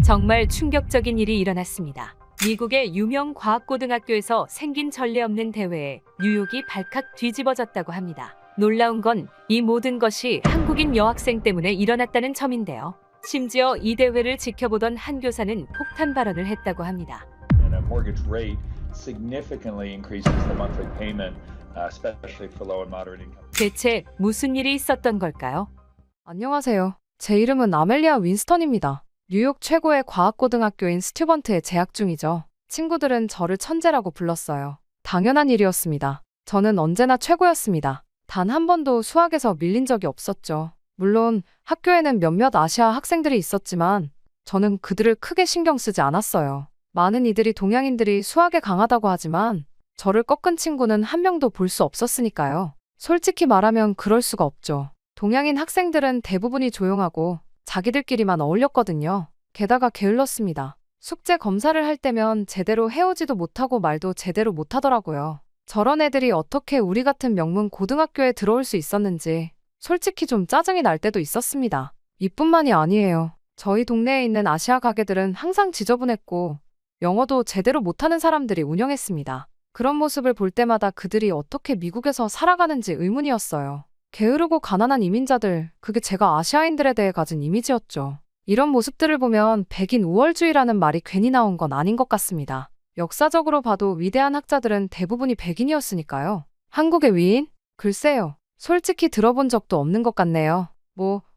정말 충격적인 일이 일어났습니다. 미국의 유명 과학고등학교에서 생긴 전례 없는 대회에 뉴욕이 발칵 뒤집어졌다고 합니다. 놀라운 건 이 모든 것이 한국인 여학생 때문에 일어났다는 점인데요. 심지어 이 대회를 지켜보던 한 교사는 폭탄 발언을 했다고 합니다. And a mortgage rate significantly increases the monthly payment, especially for low and moderate income. 대체 무슨 일이 있었던 걸까요? 안녕하세요. 제 이름은 아멜리아 윈스턴입니다. 뉴욕 최고의 과학고등학교인 스튜번트에 재학 중이죠. 친구들은 저를 천재라고 불렀어요. 당연한 일이었습니다. 저는 언제나 최고였습니다. 단 한 번도 수학에서 밀린 적이 없었죠. 물론 학교에는 몇몇 아시아 학생들이 있었지만 저는 그들을 크게 신경 쓰지 않았어요. 많은 이들이 동양인들이 수학에 강하다고 하지만 저를 꺾은 친구는 한 명도 볼 수 없었으니까요. 솔직히 말하면 그럴 수가 없죠. 동양인 학생들은 대부분이 조용하고 자기들끼리만 어울렸거든요. 게다가 게을렀습니다. 숙제 검사를 할 때면 제대로 해오지도 못하고 말도 제대로 못하더라고요. 저런 애들이 어떻게 우리 같은 명문 고등학교에 들어올 수 있었는지 솔직히 좀 짜증이 날 때도 있었습니다. 이뿐만이 아니에요. 저희 동네에 있는 아시아 가게들은 항상 지저분했고 영어도 제대로 못하는 사람들이 운영했습니다. 그런 모습을 볼 때마다 그들이 어떻게 미국에서 살아가는지 의문이었어요. 게으르고 가난한 이민자들, 그게 제가 아시아인들에 대해 가진 이미지였죠. 이런 모습들을 보면 백인 우월주의라는 말이 괜히 나온 건 아닌 것 같습니다. 역사적으로 봐도 위대한 학자들은 대부분이 백인이었으니까요. 한국의 위인? 글쎄요. 솔직히 들어본 적도 없는 것 같네요.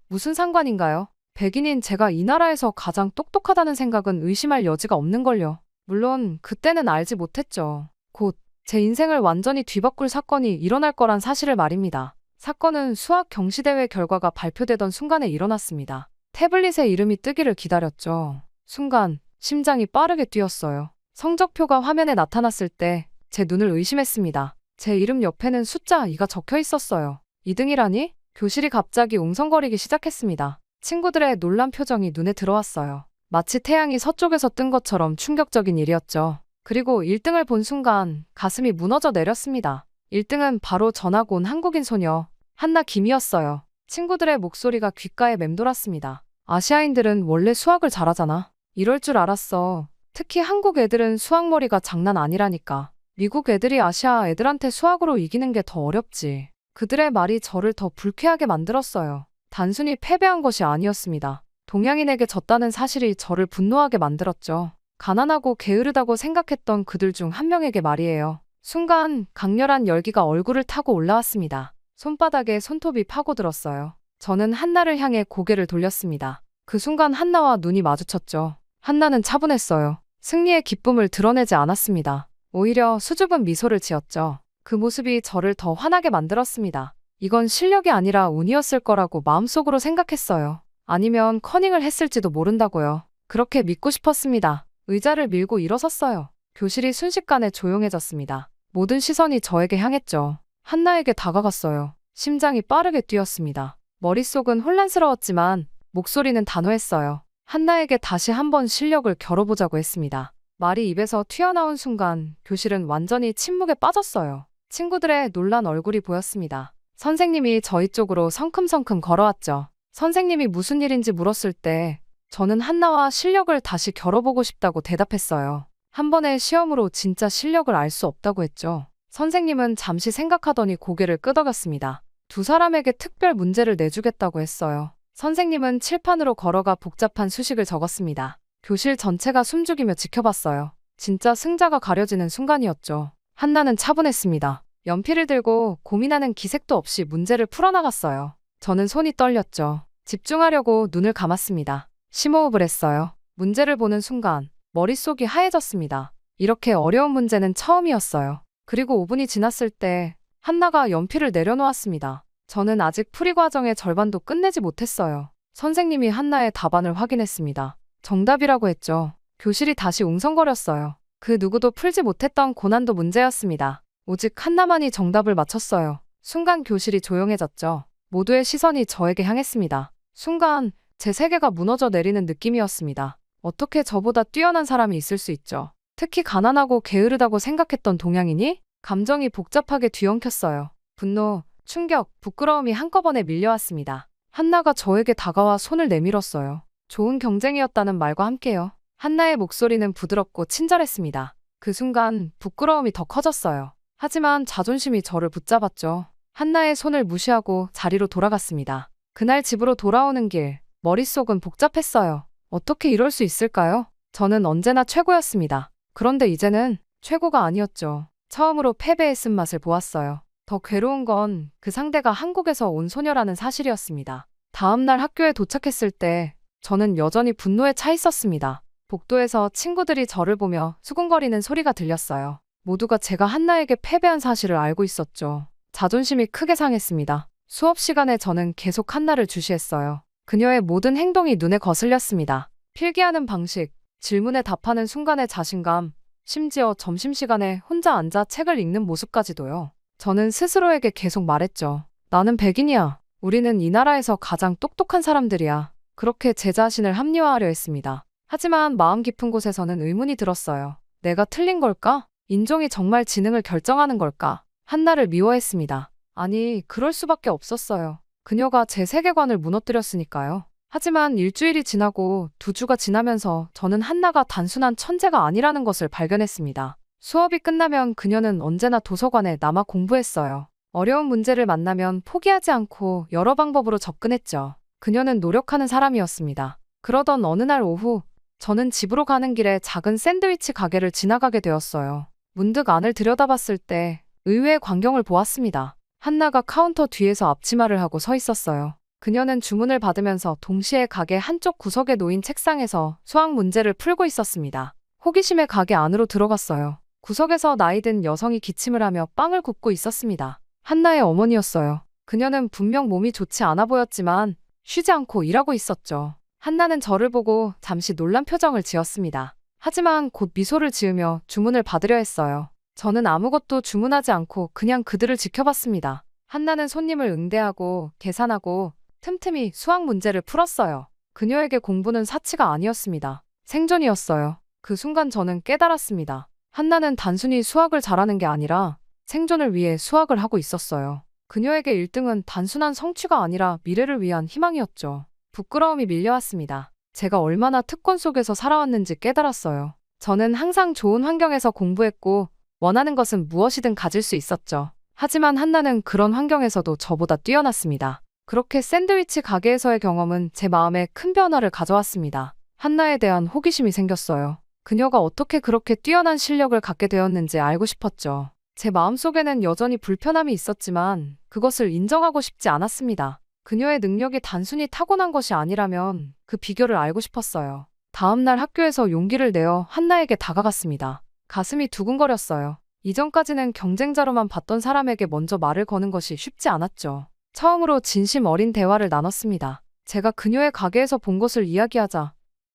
무슨 상관인가요? 백인인 제가 이 나라에서 가장 똑똑하다는 생각은 의심할 여지가 없는걸요. 물론 그때는 알지 못했죠. 곧 제 인생을 완전히 뒤바꿀 사건이 일어날 거란 사실을 말입니다. 사건은 수학 경시대회 결과가 발표되던 순간에 일어났습니다. 태블릿에 이름이 뜨기를 기다렸죠. 순간 심장이 빠르게 뛰었어요. 성적표가 화면에 나타났을 때 제 눈을 의심했습니다. 제 이름 옆에는 숫자 2가 적혀 있었어요. 2등이라니? 교실이 갑자기 웅성거리기 시작했습니다. 친구들의 놀란 표정이 눈에 들어왔어요. 마치 태양이 서쪽에서 뜬 것처럼 충격적인 일이었죠. 그리고 1등을 본 순간 가슴이 무너져 내렸습니다. 1등은 바로 전학 온 한국인 소녀 한나 김이었어요. 친구들의 목소리가 귓가에 맴돌았습니다. 아시아인들은 원래 수학을 잘하잖아. 이럴 줄 알았어. 특히 한국 애들은 수학머리가 장난 아니라니까. 미국 애들이 아시아 애들한테 수학으로 이기는 게 더 어렵지. 그들의 말이 저를 더 불쾌하게 만들었어요. 단순히 패배한 것이 아니었습니다. 동양인에게 졌다는 사실이 저를 분노하게 만들었죠. 가난하고 게으르다고 생각했던 그들 중 한 명에게 말이에요. 순간 강렬한 열기가 얼굴을 타고 올라왔습니다. 손바닥에 손톱이 파고들었어요. 저는 한나를 향해 고개를 돌렸습니다. 그 순간 한나와 눈이 마주쳤죠. 한나는 차분했어요. 승리의 기쁨을 드러내지 않았습니다. 오히려 수줍은 미소를 지었죠. 그 모습이 저를 더 화나게 만들었습니다. 이건 실력이 아니라 운이었을 거라고 마음속으로 생각했어요. 아니면 커닝을 했을지도 모른다고요. 그렇게 믿고 싶었습니다. 의자를 밀고 일어섰어요. 교실이 순식간에 조용해졌습니다. 모든 시선이 저에게 향했죠. 한나에게 다가갔어요. 심장이 빠르게 뛰었습니다. 머릿속은 혼란스러웠지만 목소리는 단호했어요. 한나에게 다시 한번 실력을 겨뤄보자고 했습니다. 말이 입에서 튀어나온 순간 교실은 완전히 침묵에 빠졌어요. 친구들의 놀란 얼굴이 보였습니다. 선생님이 저희 쪽으로 성큼성큼 걸어왔죠. 선생님이 무슨 일인지 물었을 때 저는 한나와 실력을 다시 겨뤄보고 싶다고 대답했어요. 한 번의 시험으로 진짜 실력을 알 수 없다고 했죠. 선생님은 잠시 생각하더니 고개를 끄덕였습니다. 두 사람에게 특별 문제를 내주겠다고 했어요. 선생님은 칠판으로 걸어가 복잡한 수식을 적었습니다. 교실 전체가 숨죽이며 지켜봤어요. 진짜 승자가 가려지는 순간이었죠. 한나는 차분했습니다. 연필을 들고 고민하는 기색도 없이 문제를 풀어나갔어요. 저는 손이 떨렸죠. 집중하려고 눈을 감았습니다. 심호흡을 했어요. 문제를 보는 순간 머릿속이 하얘졌습니다. 이렇게 어려운 문제는 처음이었어요. 그리고 5분이 지났을 때 한나가 연필을 내려놓았습니다. 저는 아직 풀이 과정의 절반도 끝내지 못했어요. 선생님이 한나의 답안을 확인했습니다. 정답이라고 했죠. 교실이 다시 웅성거렸어요. 그 누구도 풀지 못했던 고난도 문제였습니다. 오직 한나만이 정답을 맞췄어요. 순간 교실이 조용해졌죠. 모두의 시선이 저에게 향했습니다. 순간 제 세계가 무너져 내리는 느낌이었습니다. 어떻게 저보다 뛰어난 사람이 있을 수 있죠? 특히 가난하고 게으르다고 생각했던 동양인이? 감정이 복잡하게 뒤엉켰어요. 분노, 충격, 부끄러움이 한꺼번에 밀려왔습니다. 한나가 저에게 다가와 손을 내밀었어요. 좋은 경쟁이었다는 말과 함께요. 한나의 목소리는 부드럽고 친절했습니다. 그 순간 부끄러움이 더 커졌어요. 하지만 자존심이 저를 붙잡았죠. 한나의 손을 무시하고 자리로 돌아갔습니다. 그날 집으로 돌아오는 길, 머릿속은 복잡했어요. 어떻게 이럴 수 있을까요? 저는 언제나 최고였습니다. 그런데 이제는 최고가 아니었죠. 처음으로 패배의 쓴맛을 보았어요. 더 괴로운 건 그 상대가 한국에서 온 소녀라는 사실이었습니다. 다음 날 학교에 도착했을 때 저는 여전히 분노에 차 있었습니다. 복도에서 친구들이 저를 보며 수군거리는 소리가 들렸어요. 모두가 제가 한나에게 패배한 사실을 알고 있었죠. 자존심이 크게 상했습니다. 수업 시간에 저는 계속 한나를 주시했어요. 그녀의 모든 행동이 눈에 거슬렸습니다. 필기하는 방식, 질문에 답하는 순간의 자신감, 심지어 점심시간에 혼자 앉아 책을 읽는 모습까지도요. 저는 스스로에게 계속 말했죠. 나는 백인이야. 우리는 이 나라에서 가장 똑똑한 사람들이야. 그렇게 제 자신을 합리화하려 했습니다. 하지만 마음 깊은 곳에서는 의문이 들었어요. 내가 틀린 걸까? 인종이 정말 지능을 결정하는 걸까? 한나를 미워했습니다. 아니, 그럴 수밖에 없었어요. 그녀가 제 세계관을 무너뜨렸으니까요. 하지만 일주일이 지나고 2주가 지나면서 저는 한나가 단순한 천재가 아니라는 것을 발견했습니다. 수업이 끝나면 그녀는 언제나 도서관에 남아 공부했어요. 어려운 문제를 만나면 포기하지 않고 여러 방법으로 접근했죠. 그녀는 노력하는 사람이었습니다. 그러던 어느 날 오후, 저는 집으로 가는 길에 작은 샌드위치 가게를 지나가게 되었어요. 문득 안을 들여다봤을 때 의외의 광경을 보았습니다. 한나가 카운터 뒤에서 앞치마를 하고 서 있었어요. 그녀는 주문을 받으면서 동시에 가게 한쪽 구석에 놓인 책상에서 수학 문제를 풀고 있었습니다. 호기심에 가게 안으로 들어갔어요. 구석에서 나이든 여성이 기침을 하며 빵을 굽고 있었습니다. 한나의 어머니였어요. 그녀는 분명 몸이 좋지 않아 보였지만 쉬지 않고 일하고 있었죠. 한나는 저를 보고 잠시 놀란 표정을 지었습니다. 하지만 곧 미소를 지으며 주문을 받으려 했어요. 저는 아무것도 주문하지 않고 그냥 그들을 지켜봤습니다. 한나는 손님을 응대하고 계산하고 틈틈이 수학 문제를 풀었어요. 그녀에게 공부는 사치가 아니었습니다. 생존이었어요. 그 순간 저는 깨달았습니다. 한나는 단순히 수학을 잘하는 게 아니라 생존을 위해 수학을 하고 있었어요. 그녀에게 1등은 단순한 성취가 아니라 미래를 위한 희망이었죠. 부끄러움이 밀려왔습니다. 제가 얼마나 특권 속에서 살아왔는지 깨달았어요. 저는 항상 좋은 환경에서 공부했고 원하는 것은 무엇이든 가질 수 있었죠. 하지만 한나는 그런 환경에서도 저보다 뛰어났습니다. 그렇게 샌드위치 가게에서의 경험은 제 마음에 큰 변화를 가져왔습니다. 한나에 대한 호기심이 생겼어요. 그녀가 어떻게 그렇게 뛰어난 실력을 갖게 되었는지 알고 싶었죠. 제 마음속에는 여전히 불편함이 있었지만 그것을 인정하고 싶지 않았습니다. 그녀의 능력이 단순히 타고난 것이 아니라면 그 비결을 알고 싶었어요. 다음 날 학교에서 용기를 내어 한나에게 다가갔습니다. 가슴이 두근거렸어요. 이전까지는 경쟁자로만 봤던 사람에게 먼저 말을 거는 것이 쉽지 않았죠. 처음으로 진심 어린 대화를 나눴습니다. 제가 그녀의 가게에서 본 것을 이야기하자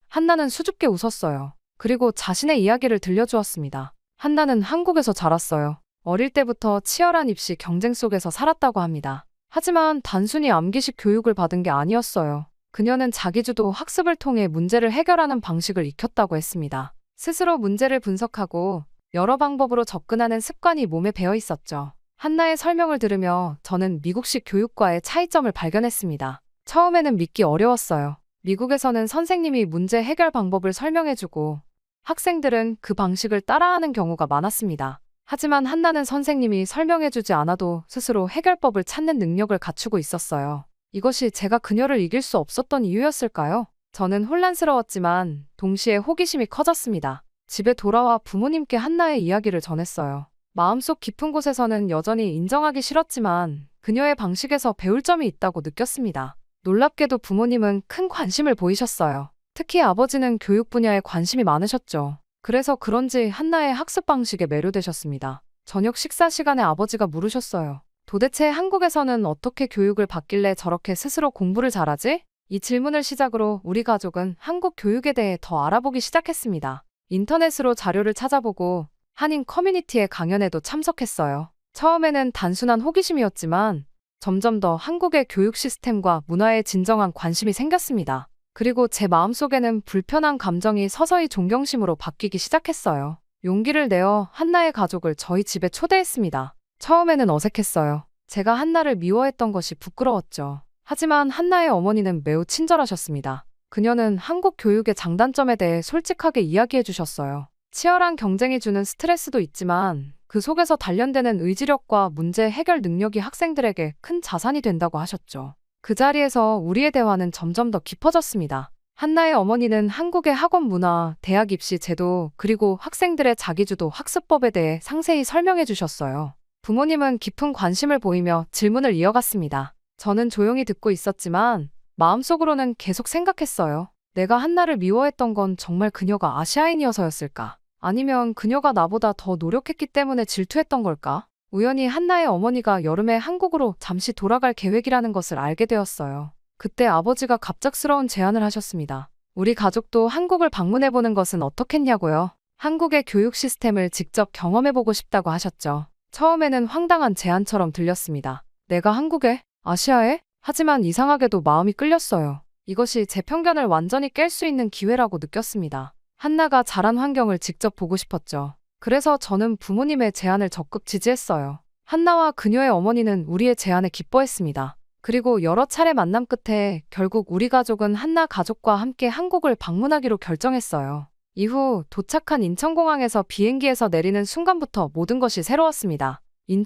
한나는 수줍게 웃었어요. 그리고 자신의 이야기를 들려주었습니다. 한나는 한국에서 자랐어요. 어릴 때부터 치열한 입시 경쟁 속에서 살았다고 합니다. 하지만 단순히 암기식 교육을 받은 게 아니었어요. 그녀는 자기주도 학습을 통해 문제를 해결하는 방식을 익혔다고 했습니다. 스스로 문제를 분석하고 여러 방법으로 접근하는 습관이 몸에 배어 있었죠. 한나의 설명을 들으며 저는 미국식 교육과의 차이점을 발견했습니다. 처음에는 믿기 어려웠어요. 미국에서는 선생님이 문제 해결 방법을 설명해주고 학생들은 그 방식을 따라하는 경우가 많았습니다. 하지만 한나는 선생님이 설명해주지 않아도 스스로 해결법을 찾는 능력을 갖추고 있었어요. 이것이 제가 그녀를 이길 수 없었던 이유였을까요? 저는 혼란스러웠지만 동시에 호기심이 커졌습니다. 집에 돌아와 부모님께 한나의 이야기를 전했어요. 마음속 깊은 곳에서는 여전히 인정하기 싫었지만 그녀의 방식에서 배울 점이 있다고 느꼈습니다. 놀랍게도 부모님은 큰 관심을 보이셨어요. 특히 아버지는 교육 분야에 관심이 많으셨죠. 그래서 그런지 한나의 학습 방식에 매료되셨습니다. 저녁 식사 시간에 아버지가 물으셨어요. 도대체 한국에서는 어떻게 교육을 받길래 저렇게 스스로 공부를 잘하지? 이 질문을 시작으로 우리 가족은 한국 교육에 대해 더 알아보기 시작했습니다. 인터넷으로 자료를 찾아보고 한인 커뮤니티의 강연에도 참석했어요. 처음에는 단순한 호기심이었지만 점점 더 한국의 교육 시스템과 문화에 진정한 관심이 생겼습니다. 그리고 제 마음속에는 불편한 감정이 서서히 존경심으로 바뀌기 시작했어요. 용기를 내어 한나의 가족을 저희 집에 초대했습니다. 처음에는 어색했어요. 제가 한나를 미워했던 것이 부끄러웠죠. 하지만 한나의 어머니는 매우 친절하셨습니다. 그녀는 한국 교육의 장단점에 대해 솔직하게 이야기해 주셨어요. 치열한 경쟁이 주는 스트레스도 있지만 그 속에서 단련되는 의지력과 문제 해결 능력이 학생들에게 큰 자산이 된다고 하셨죠. 그 자리에서 우리의 대화는 점점 더 깊어졌습니다. 한나의 어머니는 한국의 학원 문화, 대학 입시 제도, 그리고 학생들의 자기주도 학습법에 대해 상세히 설명해 주셨어요. 부모님은 깊은 관심을 보이며 질문을 이어갔습니다. 저는 조용히 듣고 있었지만 마음속으로는 계속 생각했어요. 내가 한나를 미워했던 건 정말 그녀가 아시아인이어서였을까? 아니면 그녀가 나보다 더 노력했기 때문에 질투했던 걸까? 우연히 한나의 어머니가 여름에 한국으로 잠시 돌아갈 계획이라는 것을 알게 되었어요. 그때 아버지가 갑작스러운 제안을 하셨습니다. 우리 가족도 한국을 방문해보는 것은 어떻겠냐고요? 한국의 교육 시스템을 직접 경험해보고 싶다고 하셨죠. 처음에는 황당한 제안처럼 들렸습니다. 내가 한국에? 아시아에? 하지만 이상하게도 마음이 끌렸어요. 이것이 제 편견을 완전히 깰 수 있는 기회라고 느꼈습니다. 한나가 자란 환경을 직접 보고 싶었죠. 그래서 저는 부모님의 제안을 적극 지지했어요. 한나와 그녀의 어머니는 우리의 제안에 기뻐했습니다. 그리고 여러 차례 만남 끝에 결국 우리 가족은 한나 가족과 함께 한국을 방문하기로 결정했어요. 이후 도착한 인천공항에서 비행기에서 내리는 순간부터 모든 것이 새로웠습니다.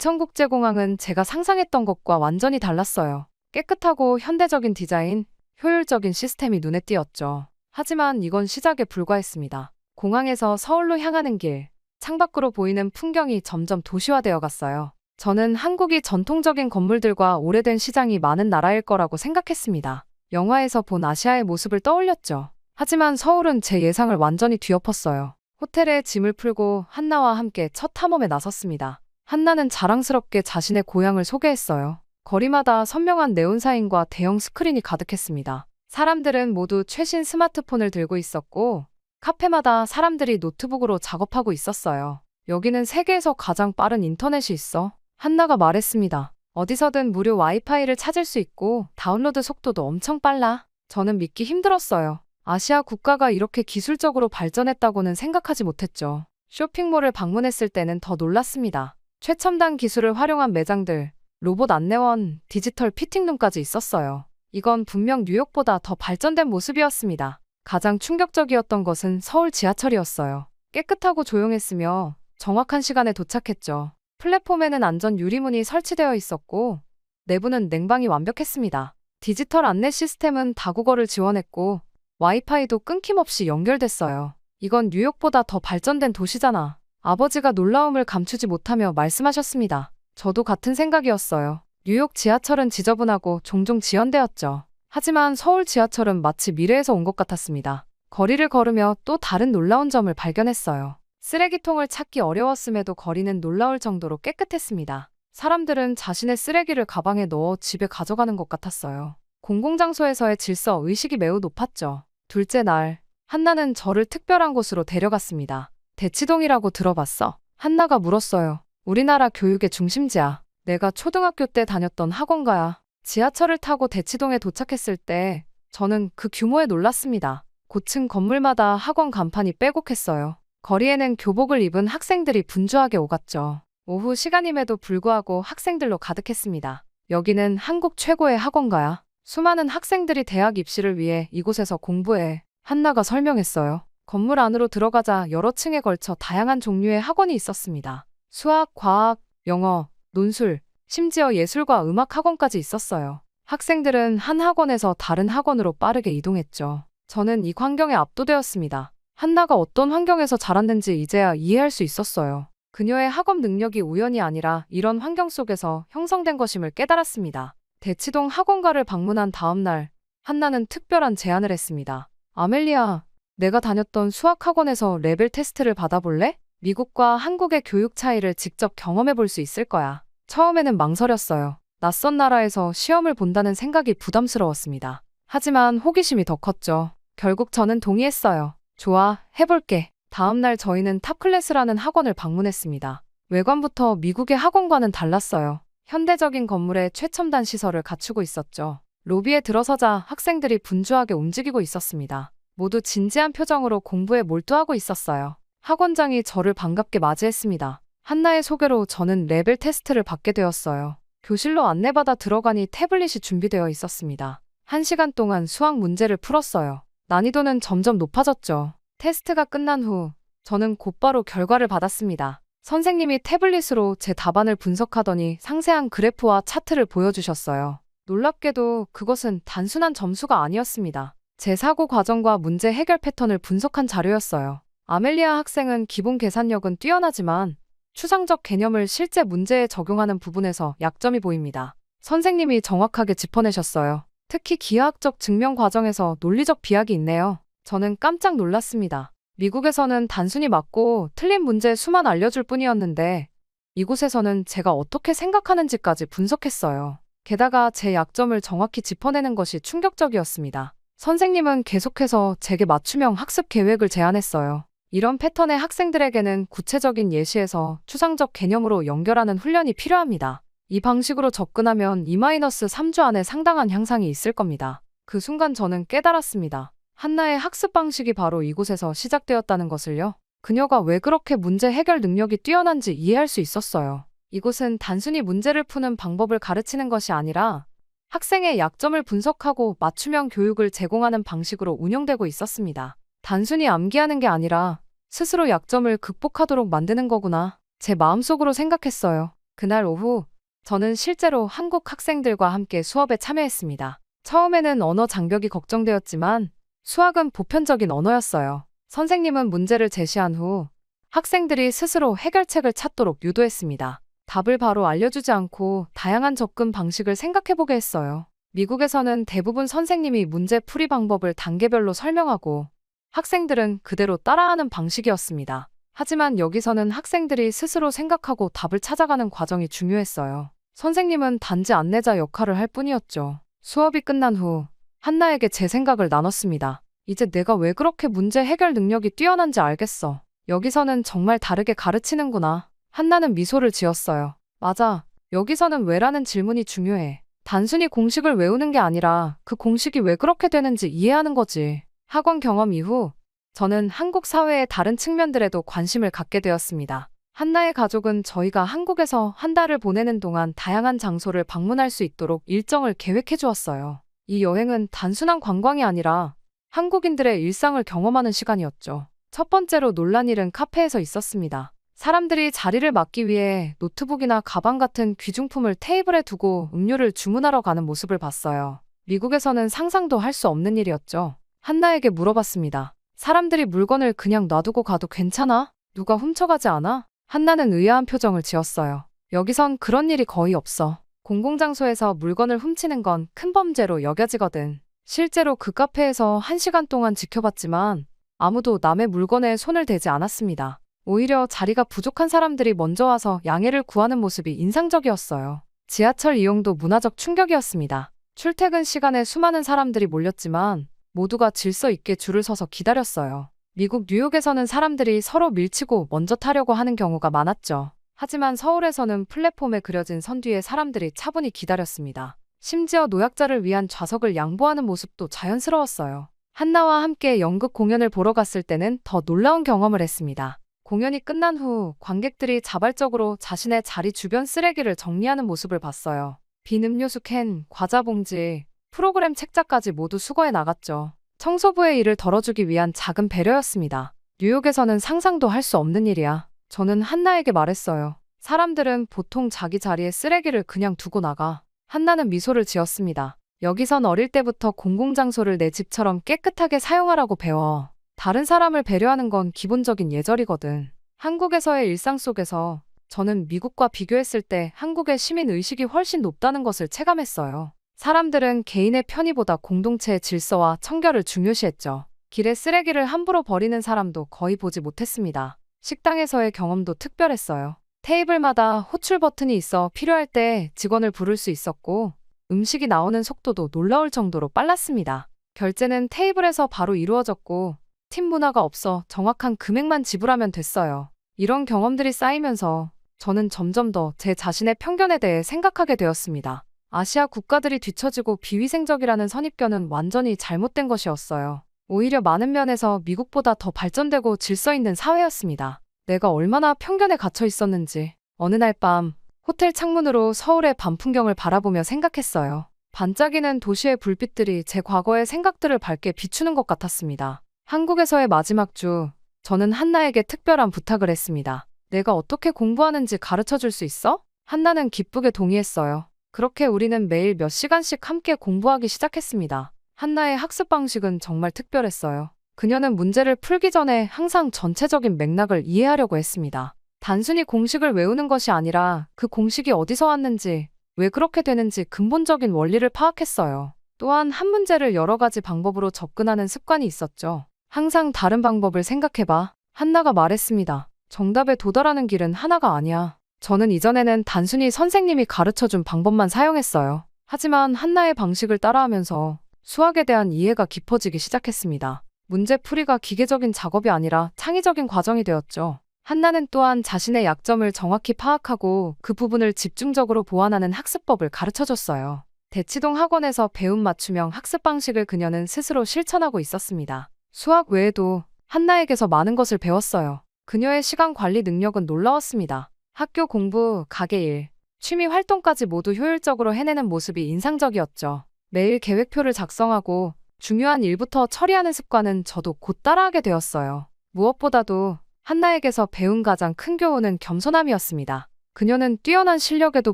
인천국제공항은 제가 상상했던 것과 완전히 달랐어요. 깨끗하고 현대적인 디자인, 효율적인 시스템이 눈에 띄었죠. 하지만 이건 시작에 불과했습니다. 공항에서 서울로 향하는 길, 창밖으로 보이는 풍경이 점점 도시화되어 갔어요. 저는 한국이 전통적인 건물들과 오래된 시장이 많은 나라일 거라고 생각했습니다. 영화에서 본 아시아의 모습을 떠올렸죠. 하지만 서울은 제 예상을 완전히 뒤엎었어요. 호텔에 짐을 풀고 한나와 함께 첫 탐험에 나섰습니다. 한나는 자랑스럽게 자신의 고향을 소개했어요. 거리마다 선명한 네온사인과 대형 스크린이 가득했습니다. 사람들은 모두 최신 스마트폰을 들고 있었고 카페마다 사람들이 노트북으로 작업하고 있었어요. 여기는 세계에서 가장 빠른 인터넷이 있어. 한나가 말했습니다. 어디서든 무료 와이파이를 찾을 수 있고 다운로드 속도도 엄청 빨라. 저는 믿기 힘들었어요. 아시아 국가가 이렇게 기술적으로 발전했다고는 생각하지 못했죠. 쇼핑몰을 방문했을 때는 더 놀랐습니다. 최첨단 기술을 활용한 매장들, 로봇 안내원, 디지털 피팅룸까지 있었어요. 이건 분명 뉴욕보다 더 발전된 모습이었습니다. 가장 충격적이었던 것은 서울 지하철이었어요. 깨끗하고 조용했으며 정확한 시간에 도착했죠. 플랫폼에는 안전 유리문이 설치되어 있었고 내부는 냉방이 완벽했습니다. 디지털 안내 시스템은 다국어를 지원했고 와이파이도 끊김없이 연결됐어요. 이건 뉴욕보다 더 발전된 도시잖아. 아버지가 놀라움을 감추지 못하며 말씀하셨습니다. 저도 같은 생각이었어요. 뉴욕 지하철은 지저분하고 종종 지연되었죠. 하지만 서울 지하철은 마치 미래에서 온 것 같았습니다. 거리를 걸으며 또 다른 놀라운 점을 발견했어요. 쓰레기통을 찾기 어려웠음에도 거리는 놀라울 정도로 깨끗했습니다. 사람들은 자신의 쓰레기를 가방에 넣어 집에 가져가는 것 같았어요. 공공장소에서의 질서 의식이 매우 높았죠. 둘째 날, 한나는 저를 특별한 곳으로 데려갔습니다. 대치동이라고 들어봤어? 한나가 물었어요. 우리나라 교육의 중심지야. 내가 초등학교 때 다녔던 학원가야. 지하철을 타고 대치동에 도착했을 때 저는 그 규모에 놀랐습니다. 고층 건물마다 학원 간판이 빼곡했어요. 거리에는 교복을 입은 학생들이 분주하게 오갔죠. 오후 시간임에도 불구하고 학생들로 가득했습니다. 여기는 한국 최고의 학원가야. 수많은 학생들이 대학 입시를 위해 이곳에서 공부해. 한나가 설명했어요. 건물 안으로 들어가자 여러 층에 걸쳐 다양한 종류의 학원이 있었습니다. 수학, 과학, 영어, 논술, 심지어 예술과 음악 학원까지 있었어요. 학생들은 한 학원에서 다른 학원으로 빠르게 이동했죠. 저는 이 광경에 압도되었습니다. 한나가 어떤 환경에서 자랐는지 이제야 이해할 수 있었어요. 그녀의 학업 능력이 우연이 아니라 이런 환경 속에서 형성된 것임을 깨달았습니다. 대치동 학원가를 방문한 다음 날, 한나는 특별한 제안을 했습니다. 아멜리아, 내가 다녔던 수학학원에서 레벨 테스트를 받아볼래? 미국과 한국의 교육 차이를 직접 경험해 볼 수 있을 거야. 처음에는 망설였어요. 낯선 나라에서 시험을 본다는 생각이 부담스러웠습니다. 하지만 호기심이 더 컸죠. 결국 저는 동의했어요. 좋아, 해볼게. 다음 날 저희는 탑클래스라는 학원을 방문했습니다. 외관부터 미국의 학원과는 달랐어요. 현대적인 건물에 최첨단 시설을 갖추고 있었죠. 로비에 들어서자 학생들이 분주하게 움직이고 있었습니다. 모두 진지한 표정으로 공부에 몰두하고 있었어요. 학원장이 저를 반갑게 맞이했습니다. 한나의 소개로 저는 레벨 테스트를 받게 되었어요. 교실로 안내받아 들어가니 태블릿이 준비되어 있었습니다. 1시간 동안 수학 문제를 풀었어요. 난이도는 점점 높아졌죠. 테스트가 끝난 후 저는 곧바로 결과를 받았습니다. 선생님이 태블릿으로 제 답안을 분석하더니 상세한 그래프와 차트를 보여주셨어요. 놀랍게도 그것은 단순한 점수가 아니었습니다. 제 사고 과정과 문제 해결 패턴을 분석한 자료였어요. 아멜리아 학생은 기본 계산력은 뛰어나지만 추상적 개념을 실제 문제에 적용하는 부분에서 약점이 보입니다. 선생님이 정확하게 짚어내셨어요. 특히 기하학적 증명 과정에서 논리적 비약이 있네요. 저는 깜짝 놀랐습니다. 미국에서는 단순히 맞고 틀린 문제 수만 알려줄 뿐이었는데 이곳에서는 제가 어떻게 생각하는지까지 분석했어요. 게다가 제 약점을 정확히 짚어내는 것이 충격적이었습니다. 선생님은 계속해서 제게 맞춤형 학습 계획을 제안했어요. 이런 패턴의 학생들에게는 구체적인 예시에서 추상적 개념으로 연결하는 훈련이 필요합니다. 이 방식으로 접근하면 2-3주 안에 상당한 향상이 있을 겁니다. 그 순간 저는 깨달았습니다. 한나의 학습 방식이 바로 이곳에서 시작되었다는 것을요. 그녀가 왜 그렇게 문제 해결 능력이 뛰어난지 이해할 수 있었어요. 이곳은 단순히 문제를 푸는 방법을 가르치는 것이 아니라 학생의 약점을 분석하고 맞춤형 교육을 제공하는 방식으로 운영되고 있었습니다. 단순히 암기하는 게 아니라 스스로 약점을 극복하도록 만드는 거구나. 제 마음속으로 생각했어요. 그날 오후 저는 실제로 한국 학생들과 함께 수업에 참여했습니다. 처음에는 언어 장벽이 걱정되었지만 수학은 보편적인 언어였어요. 선생님은 문제를 제시한 후 학생들이 스스로 해결책을 찾도록 유도했습니다. 답을 바로 알려주지 않고 다양한 접근 방식을 생각해보게 했어요. 미국에서는 대부분 선생님이 문제 풀이 방법을 단계별로 설명하고 학생들은 그대로 따라하는 방식이었습니다. 하지만 여기서는 학생들이 스스로 생각하고 답을 찾아가는 과정이 중요했어요. 선생님은 단지 안내자 역할을 할 뿐이었죠. 수업이 끝난 후 한나에게 제 생각을 나눴습니다. 이제 내가 왜 그렇게 문제 해결 능력이 뛰어난지 알겠어. 여기서는 정말 다르게 가르치는구나. 한나는 미소를 지었어요. 맞아. 여기서는 왜라는 질문이 중요해. 단순히 공식을 외우는 게 아니라 그 공식이 왜 그렇게 되는지 이해하는 거지. 학원 경험 이후 저는 한국 사회의 다른 측면들에도 관심을 갖게 되었습니다. 한나의 가족은 저희가 한국에서 한 달을 보내는 동안 다양한 장소를 방문할 수 있도록 일정을 계획해 주었어요. 이 여행은 단순한 관광이 아니라 한국인들의 일상을 경험하는 시간이었죠. 첫 번째로 놀란 일은 카페에서 있었습니다. 사람들이 자리를 맡기 위해 노트북이나 가방 같은 귀중품을 테이블에 두고 음료를 주문하러 가는 모습을 봤어요. 미국에서는 상상도 할 수 없는 일이었죠. 한나에게 물어봤습니다. 사람들이 물건을 그냥 놔두고 가도 괜찮아? 누가 훔쳐가지 않아? 한나는 의아한 표정을 지었어요. 여기선 그런 일이 거의 없어. 공공장소에서 물건을 훔치는 건 큰 범죄로 여겨지거든. 실제로 그 카페에서 1시간 동안 지켜봤지만 아무도 남의 물건에 손을 대지 않았습니다. 오히려 자리가 부족한 사람들이 먼저 와서 양해를 구하는 모습이 인상적이었어요. 지하철 이용도 문화적 충격이었습니다. 출퇴근 시간에 수많은 사람들이 몰렸지만 모두가 질서 있게 줄을 서서 기다렸어요. 미국 뉴욕에서는 사람들이 서로 밀치고 먼저 타려고 하는 경우가 많았죠. 하지만 서울에서는 플랫폼에 그려진 선 뒤에 사람들이 차분히 기다렸습니다. 심지어 노약자를 위한 좌석을 양보하는 모습도 자연스러웠어요. 한나와 함께 연극 공연을 보러 갔을 때는 더 놀라운 경험을 했습니다. 공연이 끝난 후 관객들이 자발적으로 자신의 자리 주변 쓰레기를 정리하는 모습을 봤어요. 빈 음료수 캔, 과자 봉지, 프로그램 책자까지 모두 수거해 나갔죠. 청소부의 일을 덜어주기 위한 작은 배려였습니다. 뉴욕에서는 상상도 할 수 없는 일이야. 저는 한나에게 말했어요. 사람들은 보통 자기 자리에 쓰레기를 그냥 두고 나가. 한나는 미소를 지었습니다. 여기선 어릴 때부터 공공장소를 내 집처럼 깨끗하게 사용하라고 배워. 다른 사람을 배려하는 건 기본적인 예절이거든. 한국에서의 일상 속에서 저는 미국과 비교했을 때 한국의 시민 의식이 훨씬 높다는 것을 체감했어요. 사람들은 개인의 편의보다 공동체의 질서와 청결을 중요시했죠. 길에 쓰레기를 함부로 버리는 사람도 거의 보지 못했습니다. 식당에서의 경험도 특별했어요. 테이블마다 호출 버튼이 있어 필요할 때 직원을 부를 수 있었고 음식이 나오는 속도도 놀라울 정도로 빨랐습니다. 결제는 테이블에서 바로 이루어졌고 팀 문화가 없어 정확한 금액만 지불하면 됐어요. 이런 경험들이 쌓이면서 저는 점점 더 제 자신의 편견에 대해 생각하게 되었습니다. 아시아 국가들이 뒤처지고 비위생적이라는 선입견은 완전히 잘못된 것이었어요. 오히려 많은 면에서 미국보다 더 발전되고 질서 있는 사회였습니다. 내가 얼마나 편견에 갇혀 있었는지. 어느 날 밤 호텔 창문으로 서울의 밤 풍경을 바라보며 생각했어요. 반짝이는 도시의 불빛들이 제 과거의 생각들을 밝게 비추는 것 같았습니다. 한국에서의 마지막 주, 저는 한나에게 특별한 부탁을 했습니다. 내가 어떻게 공부하는지 가르쳐 줄 수 있어? 한나는 기쁘게 동의했어요. 그렇게 우리는 매일 몇 시간씩 함께 공부하기 시작했습니다. 한나의 학습 방식은 정말 특별했어요. 그녀는 문제를 풀기 전에 항상 전체적인 맥락을 이해하려고 했습니다. 단순히 공식을 외우는 것이 아니라 그 공식이 어디서 왔는지, 왜 그렇게 되는지 근본적인 원리를 파악했어요. 또한 한 문제를 여러 가지 방법으로 접근하는 습관이 있었죠. 항상 다른 방법을 생각해봐. 한나가 말했습니다. 정답에 도달하는 길은 하나가 아니야. 저는 이전에는 단순히 선생님이 가르쳐준 방법만 사용했어요. 하지만 한나의 방식을 따라하면서 수학에 대한 이해가 깊어지기 시작했습니다. 문제풀이가 기계적인 작업이 아니라 창의적인 과정이 되었죠. 한나는 또한 자신의 약점을 정확히 파악하고 그 부분을 집중적으로 보완하는 학습법을 가르쳐줬어요. 대치동 학원에서 배운 맞춤형 학습 방식을 그녀는 스스로 실천하고 있었습니다. 수학 외에도 한나에게서 많은 것을 배웠어요. 그녀의 시간 관리 능력은 놀라웠습니다. 학교 공부, 가게 일, 취미 활동까지 모두 효율적으로 해내는 모습이 인상적이었죠. 매일 계획표를 작성하고 중요한 일부터 처리하는 습관은 저도 곧 따라하게 되었어요. 무엇보다도 한나에게서 배운 가장 큰 교훈은 겸손함이었습니다. 그녀는 뛰어난 실력에도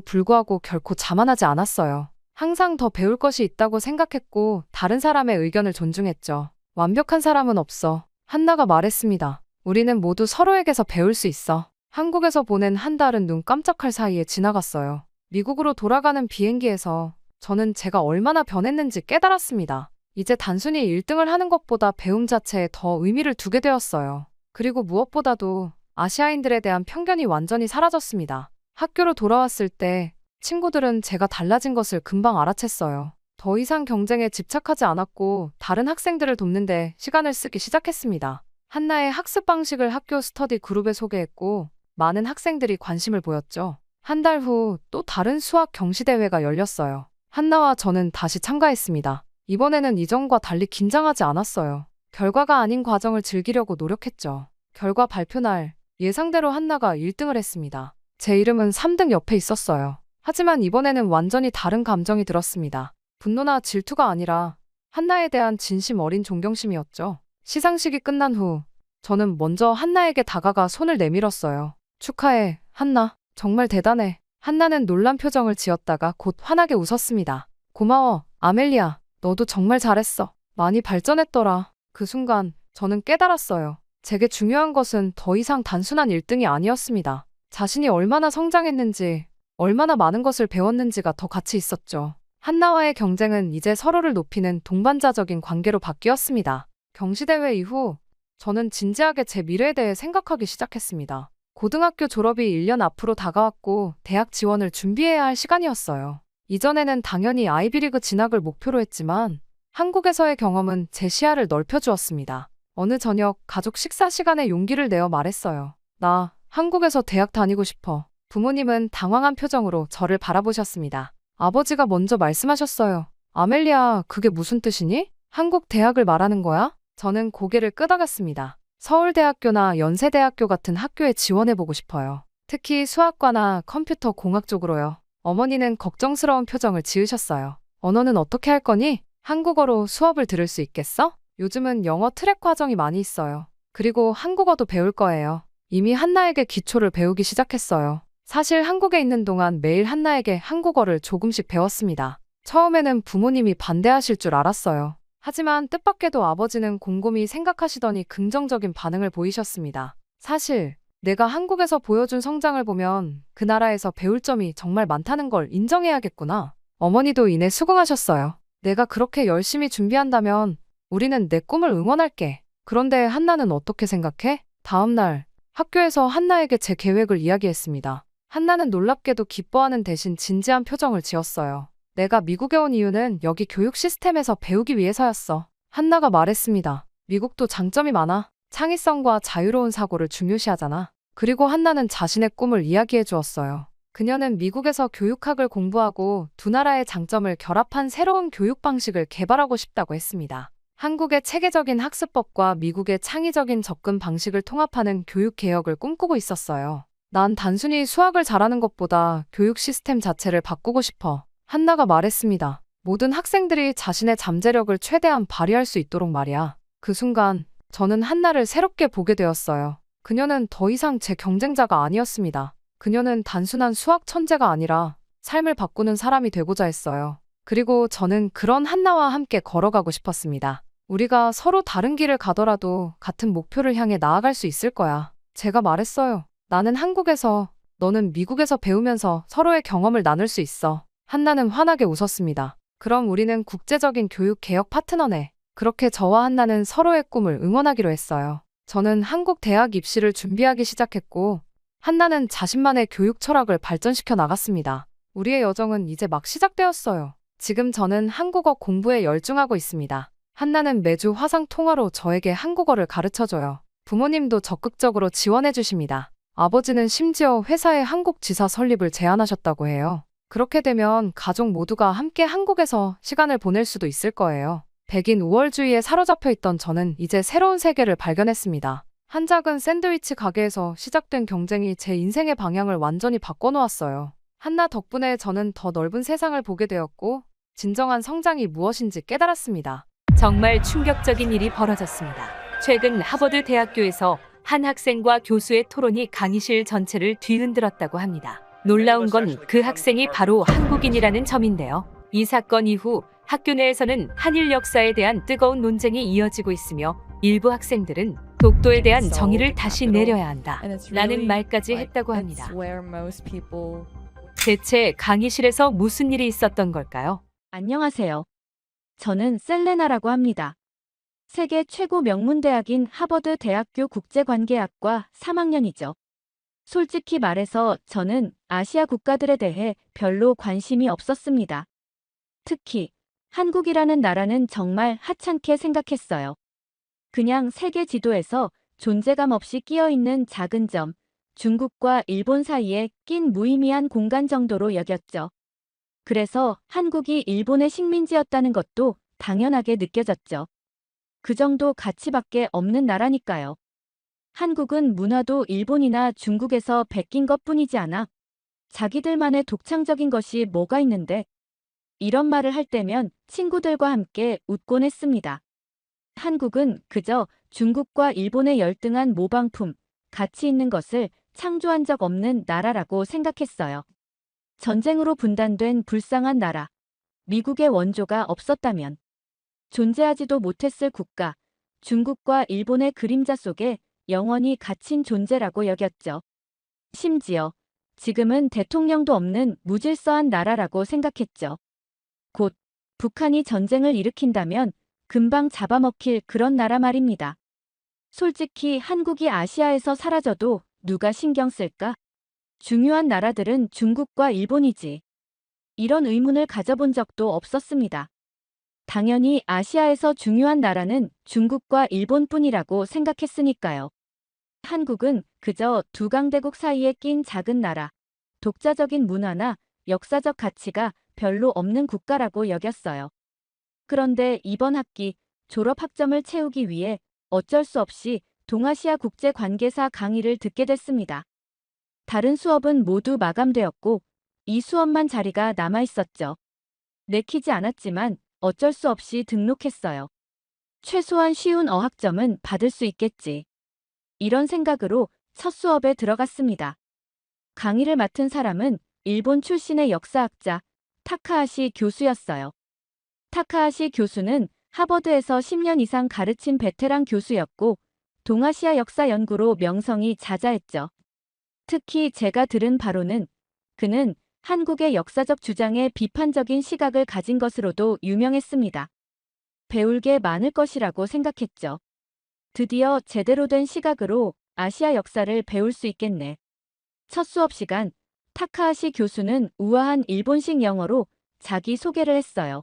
불구하고 결코 자만하지 않았어요. 항상 더 배울 것이 있다고 생각했고 다른 사람의 의견을 존중했죠. 완벽한 사람은 없어. 한나가 말했습니다. 우리는 모두 서로에게서 배울 수 있어. 한국에서 보낸 한 달은 눈 깜짝할 사이에 지나갔어요. 미국으로 돌아가는 비행기에서 저는 제가 얼마나 변했는지 깨달았습니다. 이제 단순히 1등을 하는 것보다 배움 자체에 더 의미를 두게 되었어요. 그리고 무엇보다도 아시아인들에 대한 편견이 완전히 사라졌습니다. 학교로 돌아왔을 때 친구들은 제가 달라진 것을 금방 알아챘어요. 더 이상 경쟁에 집착하지 않았고 다른 학생들을 돕는데 시간을 쓰기 시작했습니다. 한나의 학습 방식을 학교 스터디 그룹에 소개했고 많은 학생들이 관심을 보였죠. 한 달 후 또 다른 수학 경시대회가 열렸어요. 한나와 저는 다시 참가했습니다. 이번에는 이전과 달리 긴장하지 않았어요. 결과가 아닌 과정을 즐기려고 노력했죠. 결과 발표 날 예상대로 한나가 1등을 했습니다. 제 이름은 3등 옆에 있었어요. 하지만 이번에는 완전히 다른 감정이 들었습니다. 분노나 질투가 아니라 한나에 대한 진심 어린 존경심이었죠. 시상식이 끝난 후 저는 먼저 한나에게 다가가 손을 내밀었어요. 축하해, 한나. 정말 대단해. 한나는 놀란 표정을 지었다가 곧 환하게 웃었습니다. 고마워, 아멜리아. 너도 정말 잘했어. 많이 발전했더라. 그 순간 저는 깨달았어요. 제게 중요한 것은 더 이상 단순한 1등이 아니었습니다. 자신이 얼마나 성장했는지, 얼마나 많은 것을 배웠는지가 더 가치 있었죠. 한나와의 경쟁은 이제 서로를 높이는 동반자적인 관계로 바뀌었습니다. 경시대회 이후 저는 진지하게 제 미래에 대해 생각하기 시작했습니다. 고등학교 졸업이 1년 앞으로 다가왔고 대학 지원을 준비해야 할 시간이었어요. 이전에는 당연히 아이비리그 진학을 목표로 했지만 한국에서의 경험은 제 시야를 넓혀주었습니다. 어느 저녁 가족 식사 시간에 용기를 내어 말했어요. 나 한국에서 대학 다니고 싶어. 부모님은 당황한 표정으로 저를 바라보셨습니다. 아버지가 먼저 말씀하셨어요. 아멜리아, 그게 무슨 뜻이니? 한국 대학을 말하는 거야? 저는 고개를 끄덕였습니다. 서울대학교나 연세대학교 같은 학교에 지원해보고 싶어요. 특히 수학과나 컴퓨터 공학 쪽으로요. 어머니는 걱정스러운 표정을 지으셨어요. 언어는 어떻게 할 거니? 한국어로 수업을 들을 수 있겠어? 요즘은 영어 트랙 과정이 많이 있어요. 그리고 한국어도 배울 거예요. 이미 한나에게 기초를 배우기 시작했어요. 사실 한국에 있는 동안 매일 한나에게 한국어를 조금씩 배웠습니다. 처음에는 부모님이 반대하실 줄 알았어요. 하지만 뜻밖에도 아버지는 곰곰이 생각하시더니 긍정적인 반응을 보이셨습니다. 사실 내가 한국에서 보여준 성장을 보면 그 나라에서 배울 점이 정말 많다는 걸 인정해야겠구나. 어머니도 이내 수긍하셨어요. 내가 그렇게 열심히 준비한다면 우리는 내 꿈을 응원할게. 그런데 한나는 어떻게 생각해? 다음 날 학교에서 한나에게 제 계획을 이야기했습니다. 한나는 놀랍게도 기뻐하는 대신 진지한 표정을 지었어요. 내가 미국에 온 이유는 여기 교육 시스템에서 배우기 위해서였어. 한나가 말했습니다. 미국도 장점이 많아. 창의성과 자유로운 사고를 중요시하잖아. 그리고 한나는 자신의 꿈을 이야기해 주었어요. 그녀는 미국에서 교육학을 공부하고 두 나라의 장점을 결합한 새로운 교육 방식을 개발하고 싶다고 했습니다. 한국의 체계적인 학습법과 미국의 창의적인 접근 방식을 통합하는 교육 개혁을 꿈꾸고 있었어요. 난 단순히 수학을 잘하는 것보다 교육 시스템 자체를 바꾸고 싶어. 한나가 말했습니다. 모든 학생들이 자신의 잠재력을 최대한 발휘할 수 있도록 말이야. 그 순간 저는 한나를 새롭게 보게 되었어요. 그녀는 더 이상 제 경쟁자가 아니었습니다. 그녀는 단순한 수학 천재가 아니라 삶을 바꾸는 사람이 되고자 했어요. 그리고 저는 그런 한나와 함께 걸어가고 싶었습니다. 우리가 서로 다른 길을 가더라도 같은 목표를 향해 나아갈 수 있을 거야. 제가 말했어요. 나는 한국에서, 너는 미국에서 배우면서 서로의 경험을 나눌 수 있어. 한나는 환하게 웃었습니다. 그럼 우리는 국제적인 교육 개혁 파트너네. 그렇게 저와 한나는 서로의 꿈을 응원하기로 했어요. 저는 한국 대학 입시를 준비하기 시작했고, 한나는 자신만의 교육 철학을 발전시켜 나갔습니다. 우리의 여정은 이제 막 시작되었어요. 지금 저는 한국어 공부에 열중하고 있습니다. 한나는 매주 화상 통화로 저에게 한국어를 가르쳐줘요. 부모님도 적극적으로 지원해 주십니다. 아버지는 심지어 회사에 한국 지사 설립을 제안하셨다고 해요. 그렇게 되면 가족 모두가 함께 한국에서 시간을 보낼 수도 있을 거예요. 백인 우월주의에 사로잡혀 있던 저는 이제 새로운 세계를 발견했습니다. 한 작은 샌드위치 가게에서 시작된 경쟁이 제 인생의 방향을 완전히 바꿔놓았어요. 한나 덕분에 저는 더 넓은 세상을 보게 되었고, 진정한 성장이 무엇인지 깨달았습니다. 정말 충격적인 일이 벌어졌습니다. 최근 하버드 대학교에서 한 학생과 교수의 토론이 강의실 전체를 뒤흔들었다고 합니다. 놀라운 건 그 학생이 바로 한국인이라는 점인데요. 이 사건 이후 학교 내에서는 한일 역사에 대한 뜨거운 논쟁이 이어지고 있으며 일부 학생들은 독도에 대한 정의를 다시 내려야 한다 라는 말까지 했다고 합니다. 대체 강의실에서 무슨 일이 있었던 걸까요? 안녕하세요. 저는 셀레나라고 합니다. 세계 최고 명문대학인 하버드 대학교 국제관계학과 3학년이죠. 솔직히 말해서 저는 아시아 국가들에 대해 별로 관심이 없었습니다. 특히 한국이라는 나라는 정말 하찮게 생각했어요. 그냥 세계 지도에서 존재감 없이 끼어있는 작은 점, 중국과 일본 사이에 낀 무의미한 공간 정도로 여겼죠. 그래서 한국이 일본의 식민지였다는 것도 당연하게 느껴졌죠. 그 정도 가치밖에 없는 나라니까요. 한국은 문화도 일본이나 중국에서 베낀 것뿐이지 않아 자기들만의 독창적인 것이 뭐가 있는데, 이런 말을 할 때면 친구들과 함께 웃곤 했습니다. 한국은 그저 중국과 일본의 열등한 모방품, 가치 있는 것을 창조한 적 없는 나라라고 생각했어요. 전쟁으로 분단된 불쌍한 나라, 미국의 원조가 없었다면 존재하지도 못했을 국가, 중국과 일본의 그림자 속에 영원히 갇힌 존재라고 여겼죠. 심지어 지금은 대통령도 없는 무질서한 나라라고 생각했죠. 곧 북한이 전쟁을 일으킨다면 금방 잡아먹힐 그런 나라 말입니다. 솔직히 한국이 아시아에서 사라져도 누가 신경 쓸까? 중요한 나라들은 중국과 일본이지. 이런 의문을 가져본 적도 없었습니다. 당연히 아시아에서 중요한 나라는 중국과 일본뿐이라고 생각했으니까요. 한국은 그저 두 강대국 사이에 낀 작은 나라, 독자적인 문화나 역사적 가치가 별로 없는 국가라고 여겼어요. 그런데 이번 학기 졸업 학점을 채우기 위해 어쩔 수 없이 동아시아 국제관계사 강의를 듣게 됐습니다. 다른 수업은 모두 마감되었고 이 수업만 자리가 남아있었죠. 내키지 않았지만 어쩔 수 없이 등록했어요. 최소한 쉬운 어학점은 받을 수 있겠지. 이런 생각으로 첫 수업에 들어갔습니다. 강의를 맡은 사람은 일본 출신의 역사학자 타카하시 교수였어요. 타카하시 교수는 하버드에서 10년 이상 가르친 베테랑 교수였고 동아시아 역사 연구로 명성이 자자했죠. 특히 제가 들은 바로는 그는 한국의 역사적 주장에 비판적인 시각을 가진 것으로도 유명했습니다. 배울 게 많을 것이라고 생각했죠. 드디어 제대로 된 시각으로 아시아 역사를 배울 수 있겠네. 첫 수업 시간, 타카하시 교수는 우아한 일본식 영어로 자기 소개를 했어요.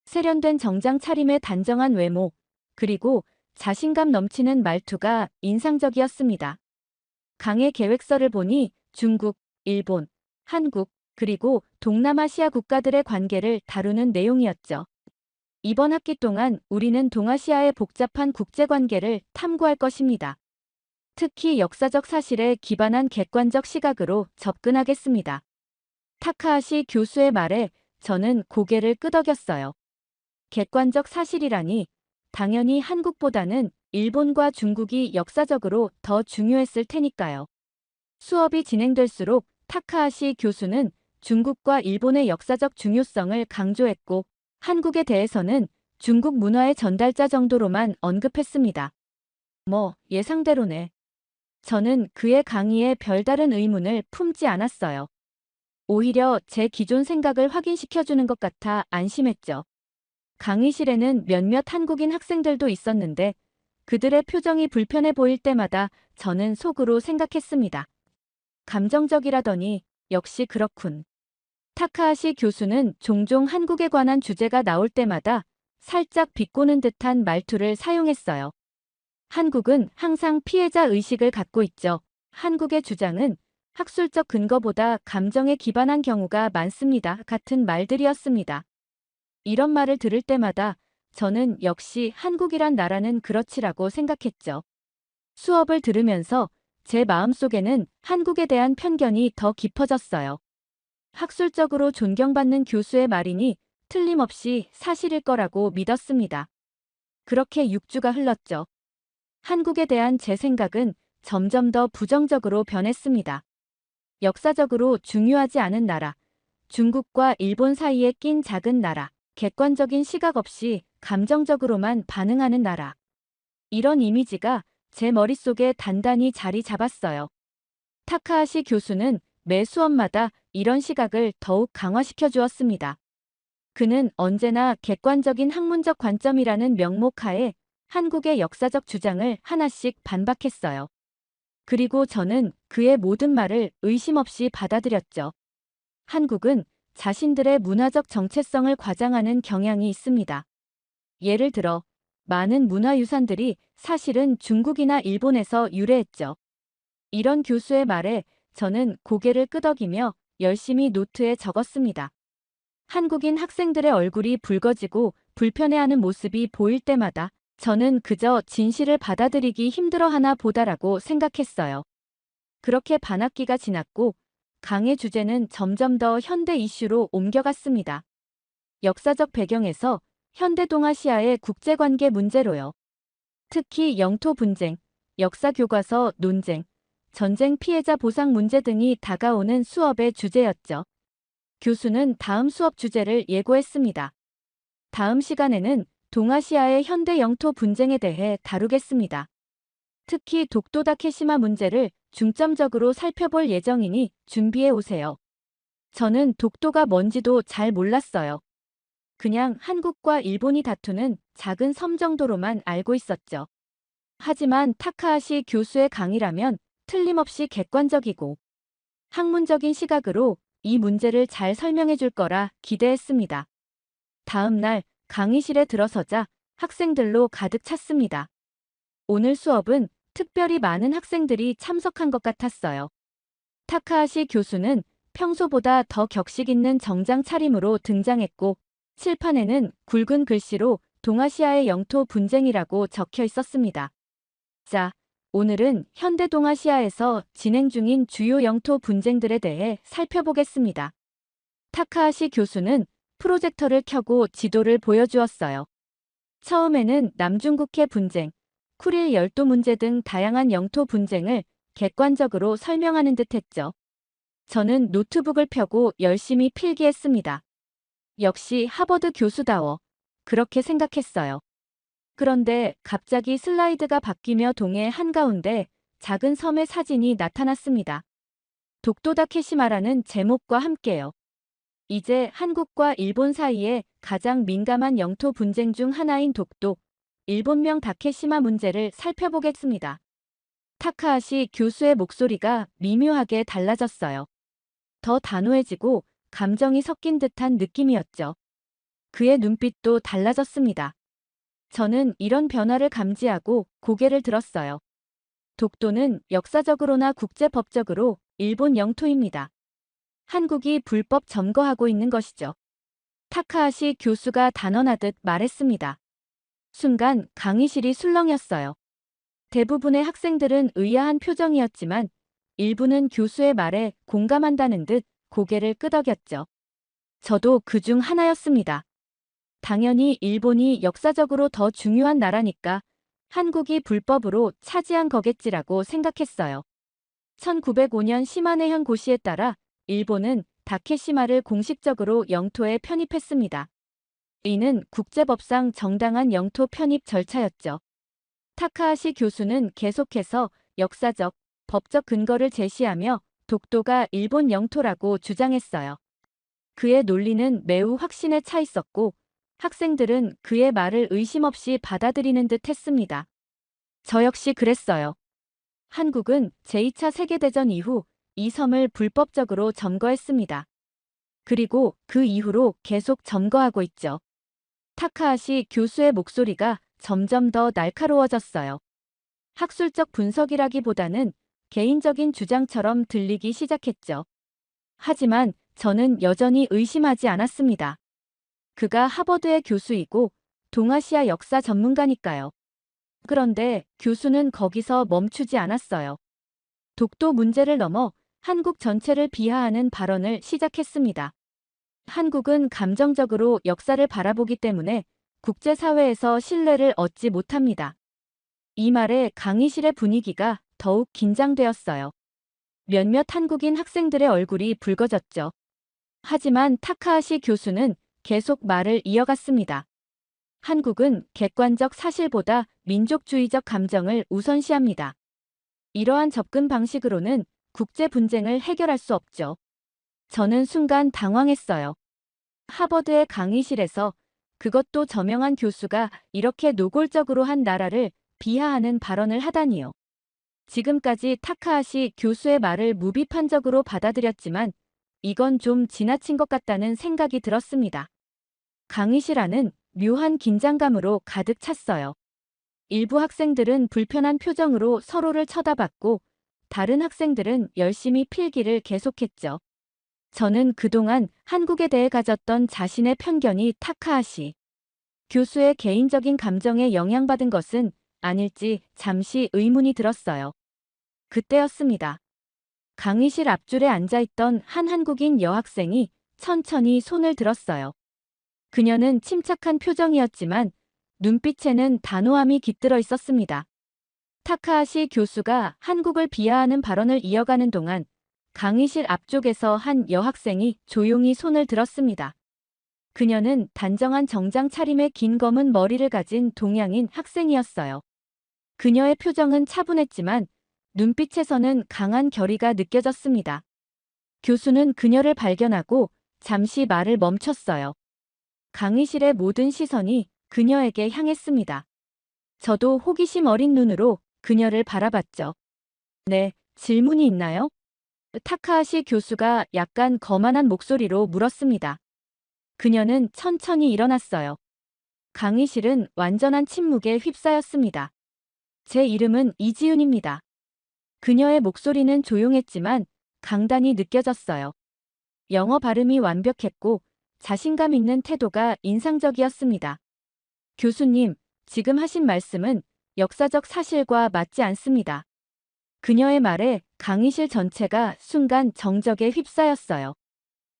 세련된 정장 차림의 단정한 외모, 그리고 자신감 넘치는 말투가 인상적이었습니다. 강의 계획서를 보니 중국, 일본, 한국, 그리고 동남아시아 국가들의 관계를 다루는 내용이었죠. 이번 학기 동안 우리는 동아시아의 복잡한 국제관계를 탐구할 것입니다. 특히 역사적 사실에 기반한 객관적 시각으로 접근하겠습니다. 타카하시 교수의 말에 저는 고개를 끄덕였어요. 객관적 사실이라니 당연히 한국보다는 일본과 중국이 역사적으로 더 중요했을 테니까요. 수업이 진행될수록 타카하시 교수는 중국과 일본의 역사적 중요성을 강조했고 한국에 대해서는 중국 문화의 전달자 정도로만 언급했습니다. 뭐 예상대로네. 저는 그의 강의에 별다른 의문을 품지 않았어요. 오히려 제 기존 생각을 확인시켜주는 것 같아 안심했죠. 강의실에는 몇몇 한국인 학생들도 있었는데 그들의 표정이 불편해 보일 때마다 저는 속으로 생각했습니다. 감정적이라더니 역시 그렇군. 타카하시 교수는 종종 한국에 관한 주제가 나올 때마다 살짝 비꼬는 듯한 말투를 사용했어요. 한국은 항상 피해자 의식을 갖고 있죠. 한국의 주장은 학술적 근거보다 감정에 기반한 경우가 많습니다. 같은 말들이었습니다. 이런 말을 들을 때마다 저는 역시 한국이란 나라는 그렇지라고 생각했죠. 수업을 들으면서 제 마음속에는 한국에 대한 편견이 더 깊어졌어요. 학술적으로 존경받는 교수의 말이니 틀림없이 사실일 거라고 믿었습니다. 그렇게 6주가 흘렀죠. 한국에 대한 제 생각은 점점 더 부정적으로 변했습니다. 역사적으로 중요하지 않은 나라, 중국과 일본 사이에 낀 작은 나라, 객관적인 시각 없이 감정적으로만 반응하는 나라. 이런 이미지가 제 머릿속에 단단히 자리 잡았어요. 타카하시 교수는 매 수업마다 이런 시각을 더욱 강화시켜 주었습니다. 그는 언제나 객관적인 학문적 관점이라는 명목 하에 한국의 역사적 주장을 하나씩 반박했어요. 그리고 저는 그의 모든 말을 의심 없이 받아들였죠. 한국은 자신들의 문화적 정체성을 과장하는 경향이 있습니다. 예를 들어, 많은 문화유산들이 사실은 중국이나 일본에서 유래했죠. 이런 교수의 말에 저는 고개를 끄덕이며 열심히 노트에 적었습니다. 한국인 학생들의 얼굴이 붉어지고 불편해하는 모습이 보일 때마다 저는 그저 진실을 받아들이기 힘들어하나 보다라고 생각했어요. 그렇게 반학기가 지났고 강의 주제는 점점 더 현대 이슈로 옮겨갔습니다. 역사적 배경에서 현대 동아시아의 국제관계 문제로요. 특히 영토 분쟁, 역사 교과서 논쟁, 전쟁 피해자 보상 문제 등이 다가오는 수업의 주제였죠. 교수는 다음 수업 주제를 예고했습니다. 다음 시간에는 동아시아의 현대 영토 분쟁에 대해 다루겠습니다. 특히 독도 다케시마 문제를 중점적으로 살펴볼 예정이니 준비해 오세요. 저는 독도가 뭔지도 잘 몰랐어요. 그냥 한국과 일본이 다투는 작은 섬 정도로만 알고 있었죠. 하지만 타카하시 교수의 강의라면 틀림없이 객관적이고 학문적인 시각으로 이 문제를 잘 설명해 줄 거라 기대했습니다. 다음 날 강의실에 들어서자 학생들로 가득 찼습니다. 오늘 수업은 특별히 많은 학생들이 참석한 것 같았어요. 타카하시 교수는 평소보다 더 격식 있는 정장 차림으로 등장했고 칠판에는 굵은 글씨로 동아시아의 영토 분쟁이라고 적혀 있었습니다. 자, 오늘은 현대 동아시아에서 진행 중인 주요 영토 분쟁들에 대해 살펴보겠습니다. 타카하시 교수는 프로젝터를 켜고 지도를 보여주었어요. 처음에는 남중국해 분쟁, 쿠릴 열도 문제 등 다양한 영토 분쟁을 객관적으로 설명하는 듯 했죠. 저는 노트북을 펴고 열심히 필기했습니다. 역시 하버드 교수다워. 그렇게 생각했어요. 그런데 갑자기 슬라이드가 바뀌며 동해 한가운데 작은 섬의 사진이 나타났습니다. 독도 다케시마라는 제목과 함께요. 이제 한국과 일본 사이에 가장 민감한 영토 분쟁 중 하나인 독도, 일본명 다케시마 문제를 살펴보겠습니다. 타카하시 교수의 목소리가 미묘하게 달라졌어요. 더 단호해지고 감정이 섞인 듯한 느낌이었죠. 그의 눈빛도 달라졌습니다. 저는 이런 변화를 감지하고 고개를 들었어요. 독도는 역사적으로나 국제법적으로 일본 영토입니다. 한국이 불법 점거하고 있는 것이죠. 타카하시 교수가 단언하듯 말했습니다. 순간 강의실이 술렁였어요. 대부분의 학생들은 의아한 표정이었지만 일부는 교수의 말에 공감한다는 듯 고개를 끄덕였죠. 저도 그중 하나였습니다. 당연히 일본이 역사적으로 더 중요한 나라니까 한국이 불법으로 차지한 거겠지라고 생각했어요. 1905년 시마네현 고시에 따라 일본은 다케시마를 공식적으로 영토에 편입했습니다. 이는 국제법상 정당한 영토 편입 절차였죠. 타카하시 교수는 계속해서 역사적, 법적 근거를 제시하며 독도가 일본 영토라고 주장했어요. 그의 논리는 매우 확신에 차 있었고 학생들은 그의 말을 의심 없이 받아들이는 듯 했습니다. 저 역시 그랬어요. 한국은 제2차 세계대전 이후 이 섬을 불법적으로 점거했습니다. 그리고 그 이후로 계속 점거하고 있죠. 타카하시 교수의 목소리가 점점 더 날카로워졌어요. 학술적 분석이라기보다는 개인적인 주장처럼 들리기 시작했죠. 하지만 저는 여전히 의심하지 않았습니다. 그가 하버드의 교수이고 동아시아 역사 전문가니까요. 그런데 교수는 거기서 멈추지 않았어요. 독도 문제를 넘어 한국 전체를 비하하는 발언을 시작했습니다. 한국은 감정적으로 역사를 바라보기 때문에 국제사회에서 신뢰를 얻지 못합니다. 이 말에 강의실의 분위기가 더욱 긴장되었어요. 몇몇 한국인 학생들의 얼굴이 붉어졌죠. 하지만 타카하시 교수는 계속 말을 이어갔습니다. 한국은 객관적 사실보다 민족주의적 감정을 우선시합니다. 이러한 접근 방식으로는 국제 분쟁을 해결할 수 없죠. 저는 순간 당황했어요. 하버드의 강의실에서 그것도 저명한 교수가 이렇게 노골적으로 한 나라를 비하하는 발언을 하다니요. 지금까지 타카하시 교수의 말을 무비판적으로 받아들였지만 이건 좀 지나친 것 같다는 생각이 들었습니다. 강의실 안은 묘한 긴장감으로 가득 찼어요. 일부 학생들은 불편한 표정으로 서로를 쳐다봤고 다른 학생들은 열심히 필기를 계속했죠. 저는 그동안 한국에 대해 가졌던 자신의 편견이 타카하시 교수의 개인적인 감정에 영향받은 것은 아닐지 잠시 의문이 들었어요. 그때였습니다. 강의실 앞줄에 앉아있던 한 한국인 여학생이 천천히 손을 들었어요. 그녀는 침착한 표정이었지만 눈빛에는 단호함이 깃들어 있었습니다. 타카하시 교수가 한국을 비하하는 발언을 이어가는 동안 강의실 앞쪽에서 한 여학생이 조용히 손을 들었습니다. 그녀는 단정한 정장 차림의 긴 검은 머리를 가진 동양인 학생이었어요. 그녀의 표정은 차분했지만 눈빛에서는 강한 결의가 느껴졌습니다. 교수는 그녀를 발견하고 잠시 말을 멈췄어요. 강의실의 모든 시선이 그녀에게 향했습니다. 저도 호기심 어린 눈으로 그녀를 바라봤죠. 네, 질문이 있나요? 타카하시 교수가 약간 거만한 목소리로 물었습니다. 그녀는 천천히 일어났어요. 강의실은 완전한 침묵에 휩싸였습니다. 제 이름은 이지윤입니다. 그녀의 목소리는 조용했지만 강단이 느껴졌어요. 영어 발음이 완벽했고 자신감 있는 태도가 인상적이었습니다. 교수님, 지금 하신 말씀은 역사적 사실과 맞지 않습니다. 그녀의 말에 강의실 전체가 순간 정적에 휩싸였어요.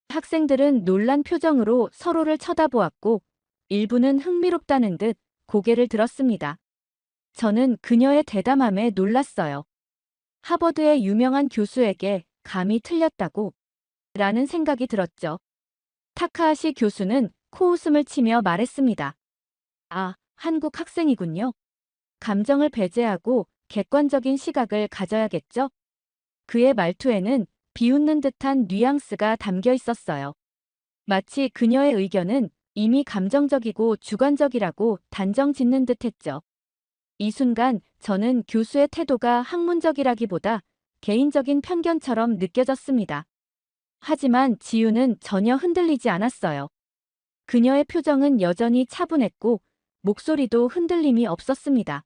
학생들은 놀란 표정으로 서로를 쳐다보았고 일부는 흥미롭다는 듯 고개를 들었습니다. 저는 그녀의 대담함에 놀랐어요. 하버드의 유명한 교수에게 감히 틀렸다고 라는 생각이 들었죠. 타카하시 교수는 코웃음을 치며 말했습니다. 아, 한국 학생이군요. 감정을 배제하고 객관적인 시각을 가져야겠죠? 그의 말투에는 비웃는 듯한 뉘앙스가 담겨 있었어요. 마치 그녀의 의견은 이미 감정적이고 주관적이라고 단정 짓는 듯했죠. 이 순간 저는 교수의 태도가 학문적이라기보다 개인적인 편견처럼 느껴졌습니다. 하지만 지유는 전혀 흔들리지 않았어요. 그녀의 표정은 여전히 차분했고 목소리도 흔들림이 없었습니다.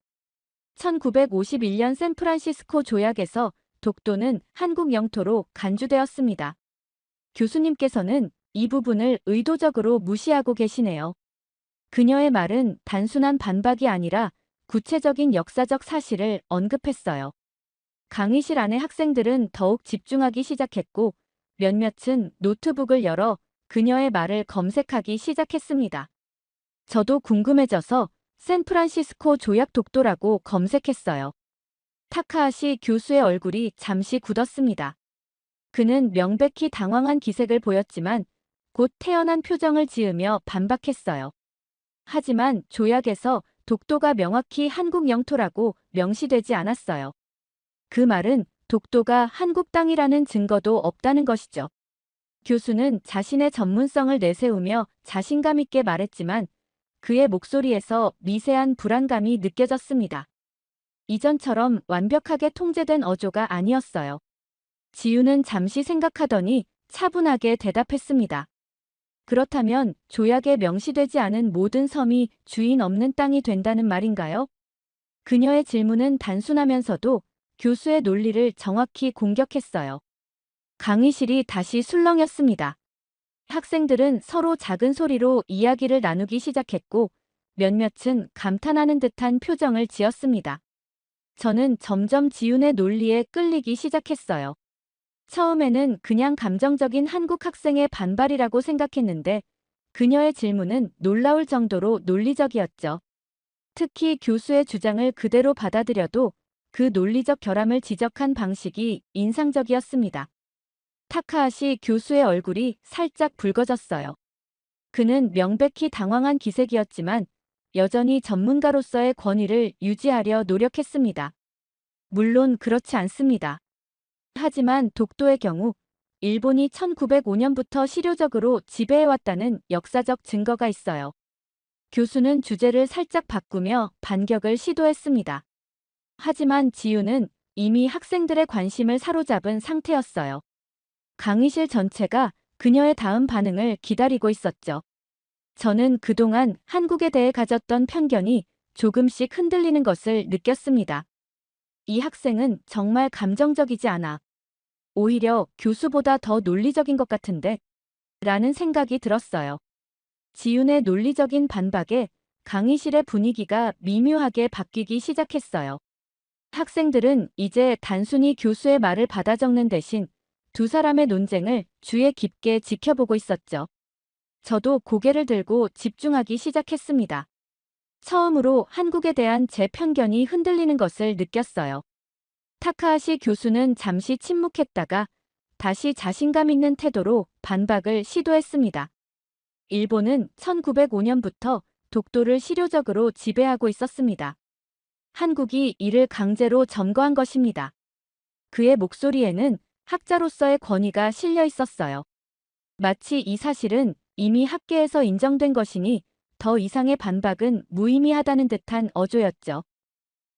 1951년 샌프란시스코 조약에서 독도는 한국 영토로 간주되었습니다. 교수님께서는 이 부분을 의도적으로 무시하고 계시네요. 그녀의 말은 단순한 반박이 아니라 구체적인 역사적 사실을 언급했어요. 강의실 안의 학생들은 더욱 집중하기 시작했고 몇몇은 노트북을 열어 그녀의 말을 검색하기 시작했습니다. 저도 궁금해져서 샌프란시스코 조약 독도라고 검색했어요. 타카하시 교수의 얼굴이 잠시 굳었습니다. 그는 명백히 당황한 기색을 보였지만 곧 태연한 표정을 지으며 반박했어요. 하지만 조약에서 독도가 명확히 한국 영토라고 명시되지 않았어요. 그 말은 독도가 한국 땅이라는 증거도 없다는 것이죠. 교수는 자신의 전문성을 내세우며 자신감 있게 말했지만 그의 목소리에서 미세한 불안감이 느껴졌습니다. 이전처럼 완벽하게 통제된 어조가 아니었어요. 지우는 잠시 생각하더니 차분하게 대답했습니다. 그렇다면 조약에 명시되지 않은 모든 섬이 주인 없는 땅이 된다는 말인가요? 그녀의 질문은 단순하면서도 교수의 논리를 정확히 공격했어요. 강의실이 다시 술렁였습니다. 학생들은 서로 작은 소리로 이야기를 나누기 시작했고 몇몇은 감탄하는 듯한 표정을 지었습니다. 저는 점점 지훈의 논리에 끌리기 시작했어요. 처음에는 그냥 감정적인 한국 학생의 반발이라고 생각했는데 그녀의 질문은 놀라울 정도로 논리적이었죠. 특히 교수의 주장을 그대로 받아들여도 그 논리적 결함을 지적한 방식이 인상적이었습니다. 타카하시 교수의 얼굴이 살짝 붉어졌어요. 그는 명백히 당황한 기색이었지만 여전히 전문가로서의 권위를 유지하려 노력했습니다. 물론 그렇지 않습니다. 하지만 독도의 경우 일본이 1905년부터 실효적으로 지배해왔다는 역사적 증거가 있어요. 교수는 주제를 살짝 바꾸며 반격을 시도했습니다. 하지만 지우는 이미 학생들의 관심을 사로잡은 상태였어요. 강의실 전체가 그녀의 다음 반응을 기다리고 있었죠. 저는 그동안 한국에 대해 가졌던 편견이 조금씩 흔들리는 것을 느꼈습니다. 이 학생은 정말 감정적이지 않아. 오히려 교수보다 더 논리적인 것 같은데? 라는 생각이 들었어요. 지훈의 논리적인 반박에 강의실의 분위기가 미묘하게 바뀌기 시작했어요. 학생들은 이제 단순히 교수의 말을 받아 적는 대신 두 사람의 논쟁을 주의 깊게 지켜보고 있었죠. 저도 고개를 들고 집중하기 시작했습니다. 처음으로 한국에 대한 제 편견이 흔들리는 것을 느꼈어요. 타카하시 교수는 잠시 침묵했다가 다시 자신감 있는 태도로 반박을 시도했습니다. 일본은 1905년부터 독도를 실효적으로 지배하고 있었습니다. 한국이 이를 강제로 점거한 것입니다. 그의 목소리에는 학자로서의 권위가 실려 있었어요. 마치 이 사실은 이미 학계에서 인정된 것이니 더 이상의 반박은 무의미하다는 듯한 어조였죠.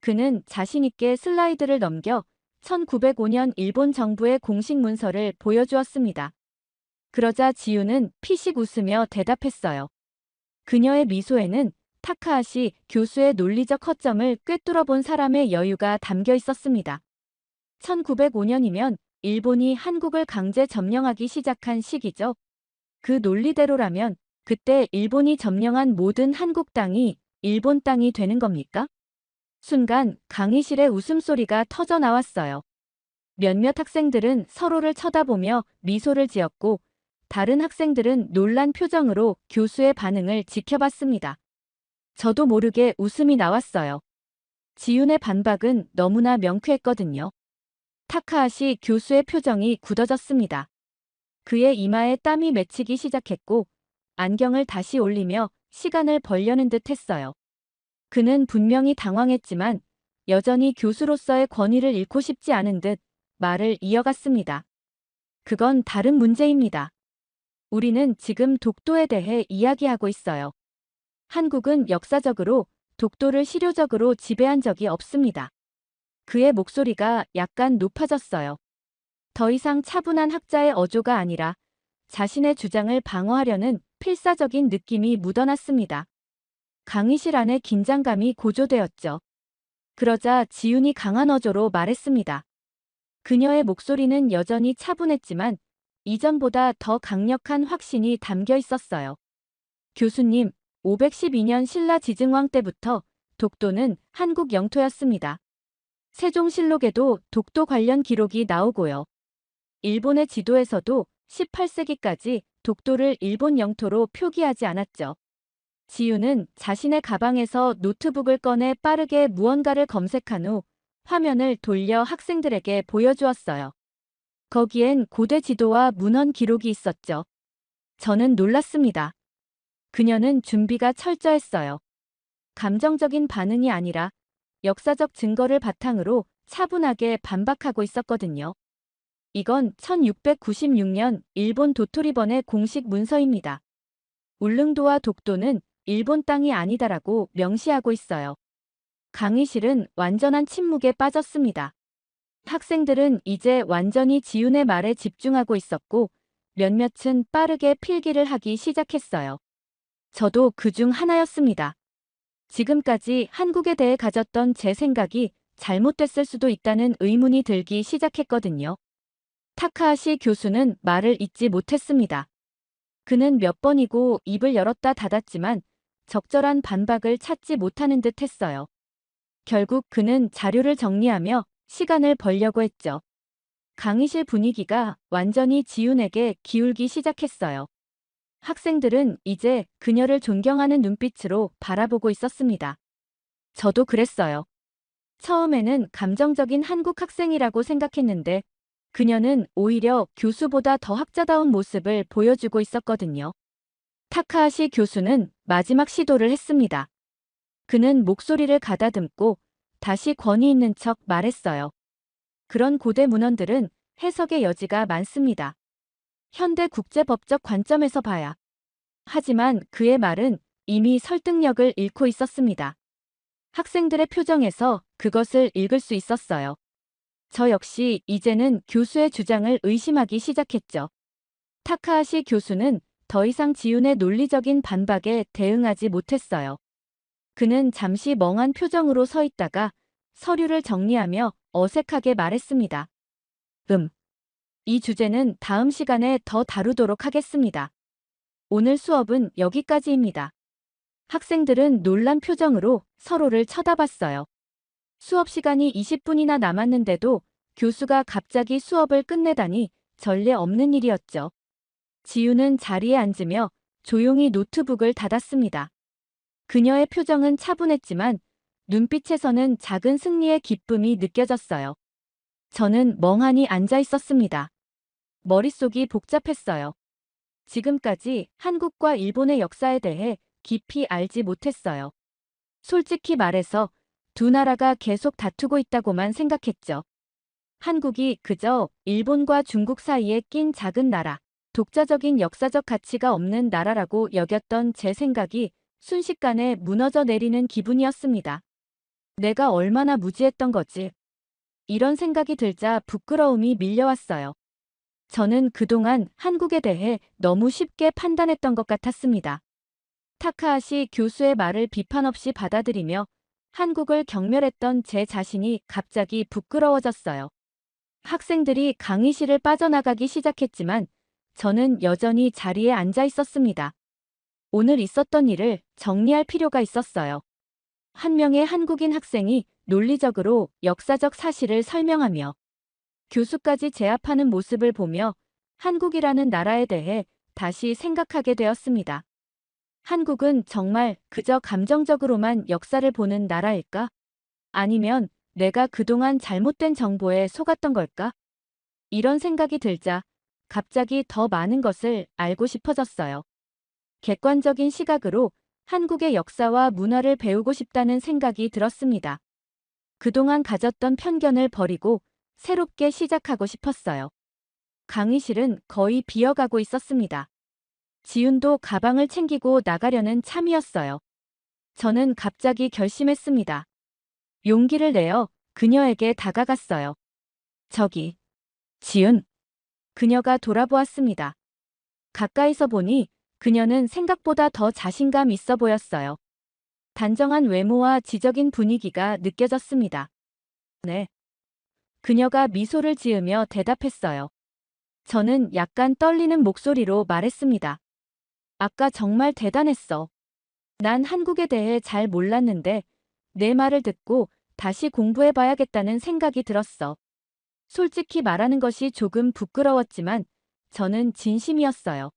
그는 자신있게 슬라이드를 넘겨 1905년 일본 정부의 공식 문서를 보여주었습니다. 그러자 지우는 피식 웃으며 대답했어요. 그녀의 미소에는 타카하시 교수의 논리적 허점을 꿰뚫어 본 사람의 여유가 담겨 있었습니다. 1905년이면 일본이 한국을 강제 점령하기 시작한 시기죠. 그 논리대로라면 그때 일본이 점령한 모든 한국 땅이 일본 땅이 되는 겁니까? 순간 강의실에 웃음소리가 터져 나왔어요. 몇몇 학생들은 서로를 쳐다보며 미소를 지었고 다른 학생들은 놀란 표정으로 교수의 반응을 지켜봤습니다. 저도 모르게 웃음이 나왔어요. 지훈의 반박은 너무나 명쾌했거든요. 타카하시 교수의 표정이 굳어졌습니다. 그의 이마에 땀이 맺히기 시작했고 안경을 다시 올리며 시간을 벌려는 듯 했어요. 그는 분명히 당황했지만 여전히 교수로서의 권위를 잃고 싶지 않은 듯 말을 이어갔습니다. 그건 다른 문제입니다. 우리는 지금 독도에 대해 이야기하고 있어요. 한국은 역사적으로 독도를 실효적으로 지배한 적이 없습니다. 그의 목소리가 약간 높아졌어요. 더 이상 차분한 학자의 어조가 아니라 자신의 주장을 방어하려는 필사적인 느낌이 묻어났습니다. 강의실 안에 긴장감이 고조되었죠. 그러자 지훈이 강한 어조로 말했습니다. 그녀의 목소리는 여전히 차분했지만 이전보다 더 강력한 확신이 담겨 있었어요. 교수님, 512년 신라 지증왕 때부터 독도는 한국 영토였습니다. 세종실록에도 독도 관련 기록이 나오고요. 일본의 지도에서도 18세기까지 독도를 일본 영토로 표기하지 않았죠. 지우는 자신의 가방에서 노트북을 꺼내 빠르게 무언가를 검색한 후 화면을 돌려 학생들에게 보여주었어요. 거기엔 고대 지도와 문헌 기록이 있었죠. 저는 놀랐습니다. 그녀는 준비가 철저했어요. 감정적인 반응이 아니라 역사적 증거를 바탕으로 차분하게 반박하고 있었거든요. 이건 1696년 일본 도토리번의 공식 문서입니다. 울릉도와 독도는 일본 땅이 아니다라고 명시하고 있어요. 강의실은 완전한 침묵에 빠졌습니다. 학생들은 이제 완전히 지훈의 말에 집중하고 있었고 몇몇은 빠르게 필기를 하기 시작했어요. 저도 그중 하나였습니다. 지금까지 한국에 대해 가졌던 제 생각이 잘못됐을 수도 있다는 의문이 들기 시작했거든요. 타카하시 교수는 말을 잇지 못했습니다. 그는 몇 번이고 입을 열었다 닫았지만 적절한 반박을 찾지 못하는 듯 했어요. 결국 그는 자료를 정리하며 시간을 벌려고 했죠. 강의실 분위기가 완전히 지훈에게 기울기 시작했어요. 학생들은 이제 그녀를 존경하는 눈빛으로 바라보고 있었습니다. 저도 그랬어요. 처음에는 감정적인 한국 학생이라고 생각했는데 그녀는 오히려 교수보다 더 학자다운 모습을 보여주고 있었거든요. 타카하시 교수는 마지막 시도를 했습니다. 그는 목소리를 가다듬고 다시 권위 있는 척 말했어요. 그런 고대 문헌들은 해석의 여지가 많습니다. 현대 국제법적 관점에서 봐야. 하지만 그의 말은 이미 설득력을 잃고 있었습니다. 학생들의 표정에서 그것을 읽을 수 있었어요. 저 역시 이제는 교수의 주장을 의심하기 시작했죠. 타카하시 교수는 더 이상 지훈의 논리적인 반박에 대응하지 못했어요. 그는 잠시 멍한 표정으로 서 있다가 서류를 정리하며 어색하게 말했습니다. 이 주제는 다음 시간에 더 다루도록 하겠습니다. 오늘 수업은 여기까지입니다. 학생들은 놀란 표정으로 서로를 쳐다봤어요. 수업 시간이 20분이나 남았는데도 교수가 갑자기 수업을 끝내다니 전례 없는 일이었죠. 지우는 자리에 앉으며 조용히 노트북을 닫았습니다. 그녀의 표정은 차분했지만 눈빛에서는 작은 승리의 기쁨이 느껴졌어요. 저는 멍하니 앉아 있었습니다. 머릿속이 복잡했어요. 지금까지 한국과 일본의 역사에 대해 깊이 알지 못했어요. 솔직히 말해서 두 나라가 계속 다투고 있다고만 생각했죠. 한국이 그저 일본과 중국 사이에 낀 작은 나라, 독자적인 역사적 가치가 없는 나라라고 여겼던 제 생각이 순식간에 무너져 내리는 기분이었습니다. 내가 얼마나 무지했던 거지? 이런 생각이 들자 부끄러움이 밀려왔어요. 저는 그동안 한국에 대해 너무 쉽게 판단했던 것 같았습니다. 타카하시 교수의 말을 비판 없이 받아들이며 한국을 경멸했던 제 자신이 갑자기 부끄러워졌어요. 학생들이 강의실을 빠져나가기 시작했지만 저는 여전히 자리에 앉아 있었습니다. 오늘 있었던 일을 정리할 필요가 있었어요. 한 명의 한국인 학생이 논리적으로 역사적 사실을 설명하며 교수까지 제압하는 모습을 보며 한국이라는 나라에 대해 다시 생각하게 되었습니다. 한국은 정말 그저 감정적으로만 역사를 보는 나라일까? 아니면 내가 그동안 잘못된 정보에 속았던 걸까? 이런 생각이 들자 갑자기 더 많은 것을 알고 싶어졌어요. 객관적인 시각으로 한국의 역사와 문화를 배우고 싶다는 생각이 들었습니다. 그동안 가졌던 편견을 버리고 새롭게 시작하고 싶었어요. 강의실은 거의 비어가고 있었습니다. 지훈도 가방을 챙기고 나가려는 참이었어요. 저는 갑자기 결심했습니다. 용기를 내어 그녀에게 다가갔어요. 저기, 지훈. 그녀가 돌아보았습니다. 가까이서 보니 그녀는 생각보다 더 자신감 있어 보였어요. 단정한 외모와 지적인 분위기가 느껴졌습니다. 네. 그녀가 미소를 지으며 대답했어요. 저는 약간 떨리는 목소리로 말했습니다. 아까 정말 대단했어. 난 한국에 대해 잘 몰랐는데 내 말을 듣고 다시 공부해봐야겠다는 생각이 들었어. 솔직히 말하는 것이 조금 부끄러웠지만 저는 진심이었어요.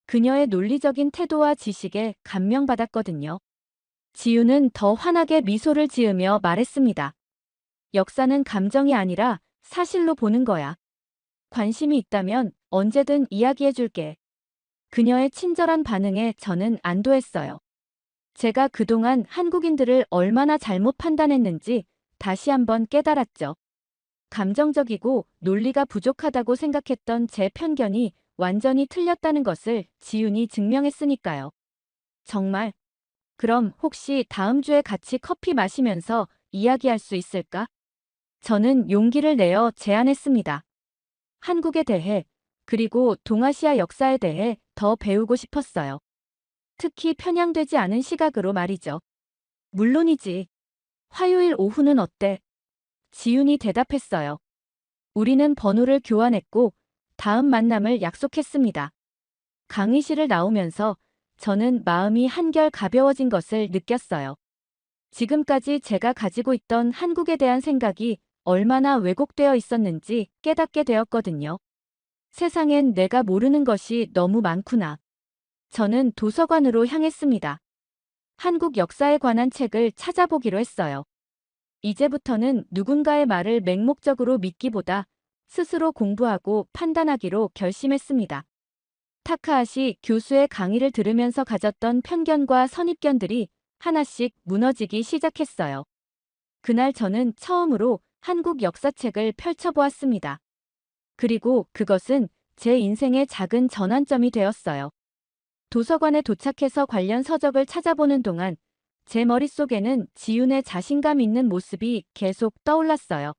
그녀의 논리적인 태도와 지식에 감명받았거든요. 지우는 더 환하게 미소를 지으며 말했습니다. 역사는 감정이 아니라 사실로 보는 거야. 관심이 있다면 언제든 이야기해줄게. 그녀의 친절한 반응에 저는 안도했어요. 제가 그동안 한국인들을 얼마나 잘못 판단했는지 다시 한번 깨달았죠. 감정적이고 논리가 부족하다고 생각했던 제 편견이 완전히 틀렸다는 것을 지훈이 증명했으니까요. 정말? 그럼 혹시 다음 주에 같이 커피 마시면서 이야기할 수 있을까? 저는 용기를 내어 제안했습니다. 한국에 대해, 그리고 동아시아 역사에 대해 더 배우고 싶었어요. 특히 편향되지 않은 시각으로 말이죠. 물론이지. 화요일 오후는 어때? 지훈이 대답했어요. 우리는 번호를 교환했고 다음 만남을 약속했습니다. 강의실을 나오면서 저는 마음이 한결 가벼워진 것을 느꼈어요. 지금까지 제가 가지고 있던 한국에 대한 생각이 얼마나 왜곡되어 있었는지 깨닫게 되었거든요. 세상엔 내가 모르는 것이 너무 많구나. 저는 도서관으로 향했습니다. 한국 역사에 관한 책을 찾아보기로 했어요. 이제부터는 누군가의 말을 맹목적으로 믿기보다 스스로 공부하고 판단하기로 결심했습니다. 타카하시 교수의 강의를 들으면서 가졌던 편견과 선입견들이 하나씩 무너지기 시작했어요. 그날 저는 처음으로 한국 역사책을 펼쳐보았습니다. 그리고 그것은 제 인생의 작은 전환점이 되었어요. 도서관에 도착해서 관련 서적을 찾아보는 동안 제 머릿속에는 지훈의 자신감 있는 모습이 계속 떠올랐어요.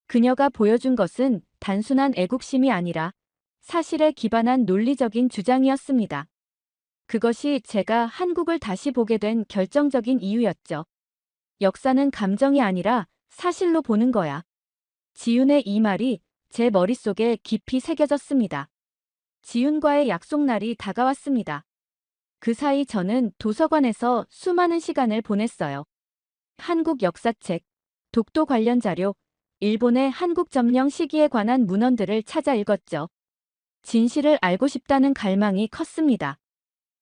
그녀가 보여준 것은 단순한 애국심이 아니라 사실에 기반한 논리적인 주장이었습니다. 그것이 제가 한국을 다시 보게 된 결정적인 이유였죠. 역사는 감정이 아니라 사실로 보는 거야. 지훈의 이 말이 제 머릿속에 깊이 새겨졌습니다. 지훈과의 약속날이 다가왔습니다. 그 사이 저는 도서관에서 수많은 시간을 보냈어요. 한국 역사책, 독도 관련 자료, 일본의 한국 점령 시기에 관한 문헌들을 찾아 읽었죠. 진실을 알고 싶다는 갈망이 컸습니다.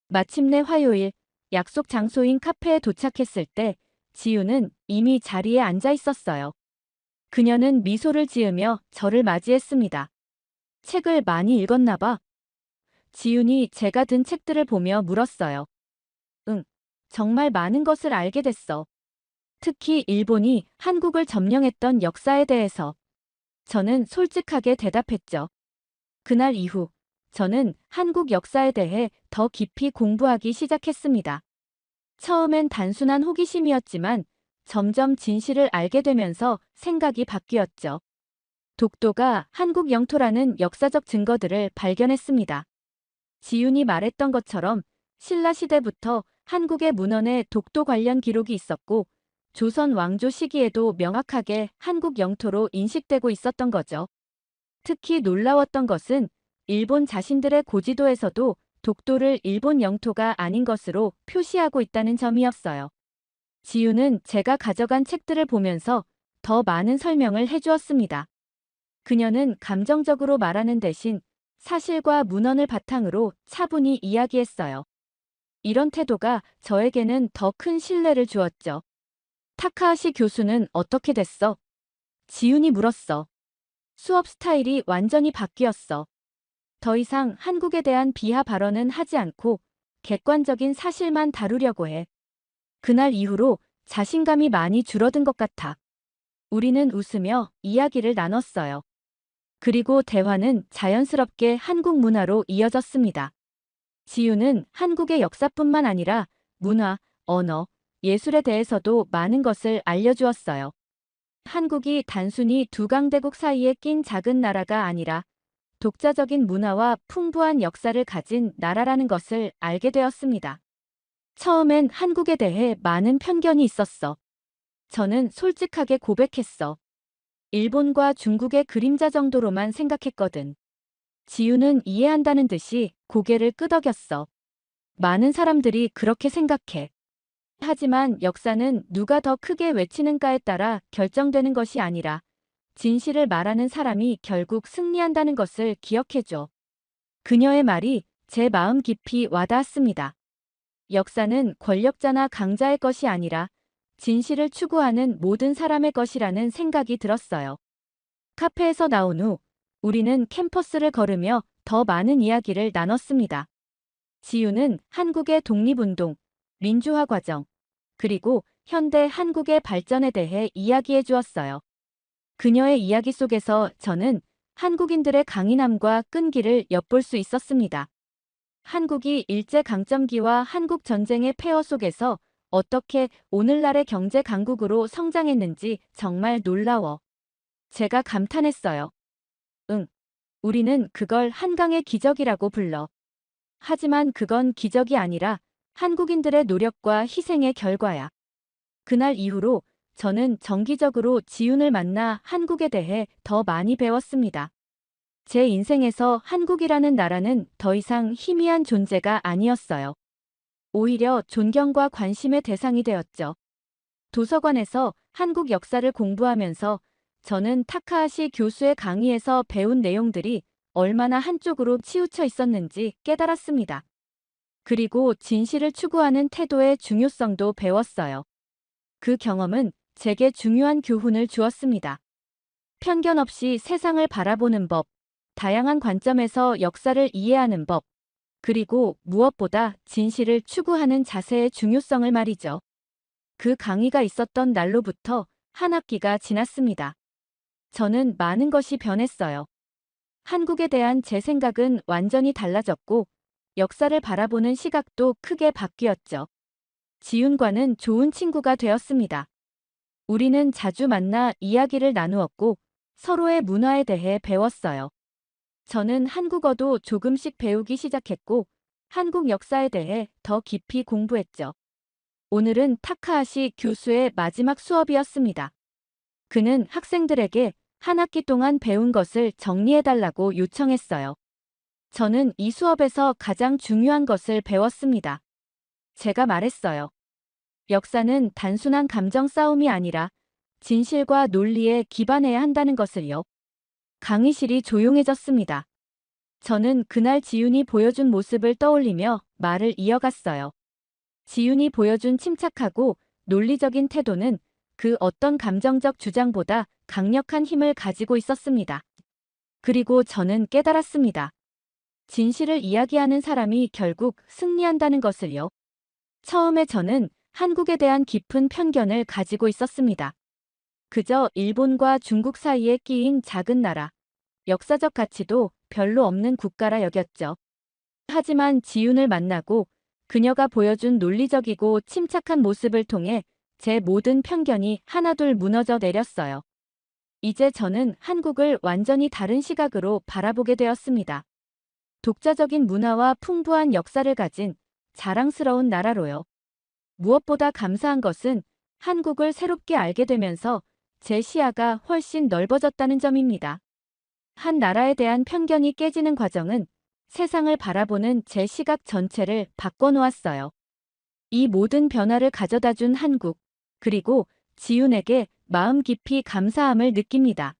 마침내 화요일, 약속 장소인 카페에 도착했을 때 지훈은 이미 자리에 앉아 있었어요. 그녀는 미소를 지으며 저를 맞이했습니다. 책을 많이 읽었나 봐. 지훈이 제가 든 책들을 보며 물었어요. 응, 정말 많은 것을 알게 됐어. 특히 일본이 한국을 점령했던 역사에 대해서. 저는 솔직하게 대답했죠. 그날 이후 저는 한국 역사에 대해 더 깊이 공부하기 시작했습니다. 처음엔 단순한 호기심이었지만 점점 진실을 알게 되면서 생각이 바뀌었죠. 독도가 한국 영토라는 역사적 증거들을 발견했습니다. 지훈이 말했던 것처럼 신라 시대부터 한국의 문헌에 독도 관련 기록이 있었고 조선 왕조 시기에도 명확하게 한국 영토로 인식되고 있었던 거죠. 특히 놀라웠던 것은 일본 자신들의 고지도에서도 독도를 일본 영토가 아닌 것으로 표시하고 있다는 점이었어요. 지훈은 제가 가져간 책들을 보면서 더 많은 설명을 해주었습니다. 그녀는 감정적으로 말하는 대신 사실과 문헌을 바탕으로 차분히 이야기했어요. 이런 태도가 저에게는 더 큰 신뢰를 주었죠. 타카하시 교수는 어떻게 됐어? 지훈이 물었어. 수업 스타일이 완전히 바뀌었어. 더 이상 한국에 대한 비하 발언은 하지 않고 객관적인 사실만 다루려고 해. 그날 이후로 자신감이 많이 줄어든 것 같아. 우리는 웃으며 이야기를 나눴어요. 그리고 대화는 자연스럽게 한국 문화로 이어졌습니다. 지훈은 한국의 역사뿐만 아니라 문화, 언어, 예술에 대해서도 많은 것을 알려주었어요. 한국이 단순히 두 강대국 사이에 낀 작은 나라가 아니라 독자적인 문화와 풍부한 역사를 가진 나라라는 것을 알게 되었습니다. 처음엔 한국에 대해 많은 편견이 있었어. 저는 솔직하게 고백했어. 일본과 중국의 그림자 정도로만 생각했거든. 지훈은 이해한다는 듯이 고개를 끄덕였어. 많은 사람들이 그렇게 생각해. 하지만 역사는 누가 더 크게 외치는가에 따라 결정되는 것이 아니라 진실을 말하는 사람이 결국 승리한다는 것을 기억해줘. 그녀의 말이 제 마음 깊이 와닿았습니다. 역사는 권력자나 강자의 것이 아니라 진실을 추구하는 모든 사람의 것이라는 생각이 들었어요. 카페에서 나온 후 우리는 캠퍼스를 걸으며 더 많은 이야기를 나눴습니다. 지유는 한국의 독립운동, 민주화 과정, 그리고 현대 한국의 발전에 대해 이야기해 주었어요. 그녀의 이야기 속에서 저는 한국인들의 강인함과 끈기를 엿볼 수 있었습니다. 한국이 일제강점기와 한국전쟁의 폐허 속에서 어떻게 오늘날의 경제 강국으로 성장했는지 정말 놀라워. 제가 감탄했어요. 응, 우리는 그걸 한강의 기적이라고 불러. 하지만 그건 기적이 아니라 한국인들의 노력과 희생의 결과야. 그날 이후로 저는 정기적으로 지훈을 만나 한국에 대해 더 많이 배웠습니다. 제 인생에서 한국이라는 나라는 더 이상 희미한 존재가 아니었어요. 오히려 존경과 관심의 대상이 되었죠. 도서관에서 한국 역사를 공부하면서 저는 타카하시 교수의 강의에서 배운 내용들이 얼마나 한쪽으로 치우쳐 있었는지 깨달았습니다. 그리고 진실을 추구하는 태도의 중요성도 배웠어요. 그 경험은 제게 중요한 교훈을 주었습니다. 편견 없이 세상을 바라보는 법, 다양한 관점에서 역사를 이해하는 법, 그리고 무엇보다 진실을 추구하는 자세의 중요성을 말이죠. 그 강의가 있었던 날로부터 한 학기가 지났습니다. 저는 많은 것이 변했어요. 한국에 대한 제 생각은 완전히 달라졌고, 역사를 바라보는 시각도 크게 바뀌었죠. 지훈과는 좋은 친구가 되었습니다. 우리는 자주 만나 이야기를 나누었고, 서로의 문화에 대해 배웠어요. 저는 한국어도 조금씩 배우기 시작했고, 한국 역사에 대해 더 깊이 공부했죠. 오늘은 타카하시 교수의 마지막 수업이었습니다. 그는 학생들에게 한 학기 동안 배운 것을 정리해달라고 요청했어요. 저는 이 수업에서 가장 중요한 것을 배웠습니다. 제가 말했어요. 역사는 단순한 감정 싸움이 아니라 진실과 논리에 기반해야 한다는 것을요. 강의실이 조용해졌습니다. 저는 그날 지훈이 보여준 모습을 떠올리며 말을 이어갔어요. 지훈이 보여준 침착하고 논리적인 태도는 그 어떤 감정적 주장보다 강력한 힘을 가지고 있었습니다. 그리고 저는 깨달았습니다. 진실을 이야기하는 사람이 결국 승리한다는 것을요. 처음에 저는 한국에 대한 깊은 편견을 가지고 있었습니다. 그저 일본과 중국 사이에 끼인 작은 나라, 역사적 가치도 별로 없는 국가라 여겼죠. 하지만 지훈을 만나고 그녀가 보여준 논리적이고 침착한 모습을 통해 제 모든 편견이 하나둘 무너져 내렸어요. 이제 저는 한국을 완전히 다른 시각으로 바라보게 되었습니다. 독자적인 문화와 풍부한 역사를 가진 자랑스러운 나라로요. 무엇보다 감사한 것은 한국을 새롭게 알게 되면서 제 시야가 훨씬 넓어졌다는 점입니다. 한 나라에 대한 편견이 깨지는 과정은 세상을 바라보는 제 시각 전체를 바꿔놓았어요. 이 모든 변화를 가져다 준 한국, 그리고 지훈에게 마음 깊이 감사함을 느낍니다.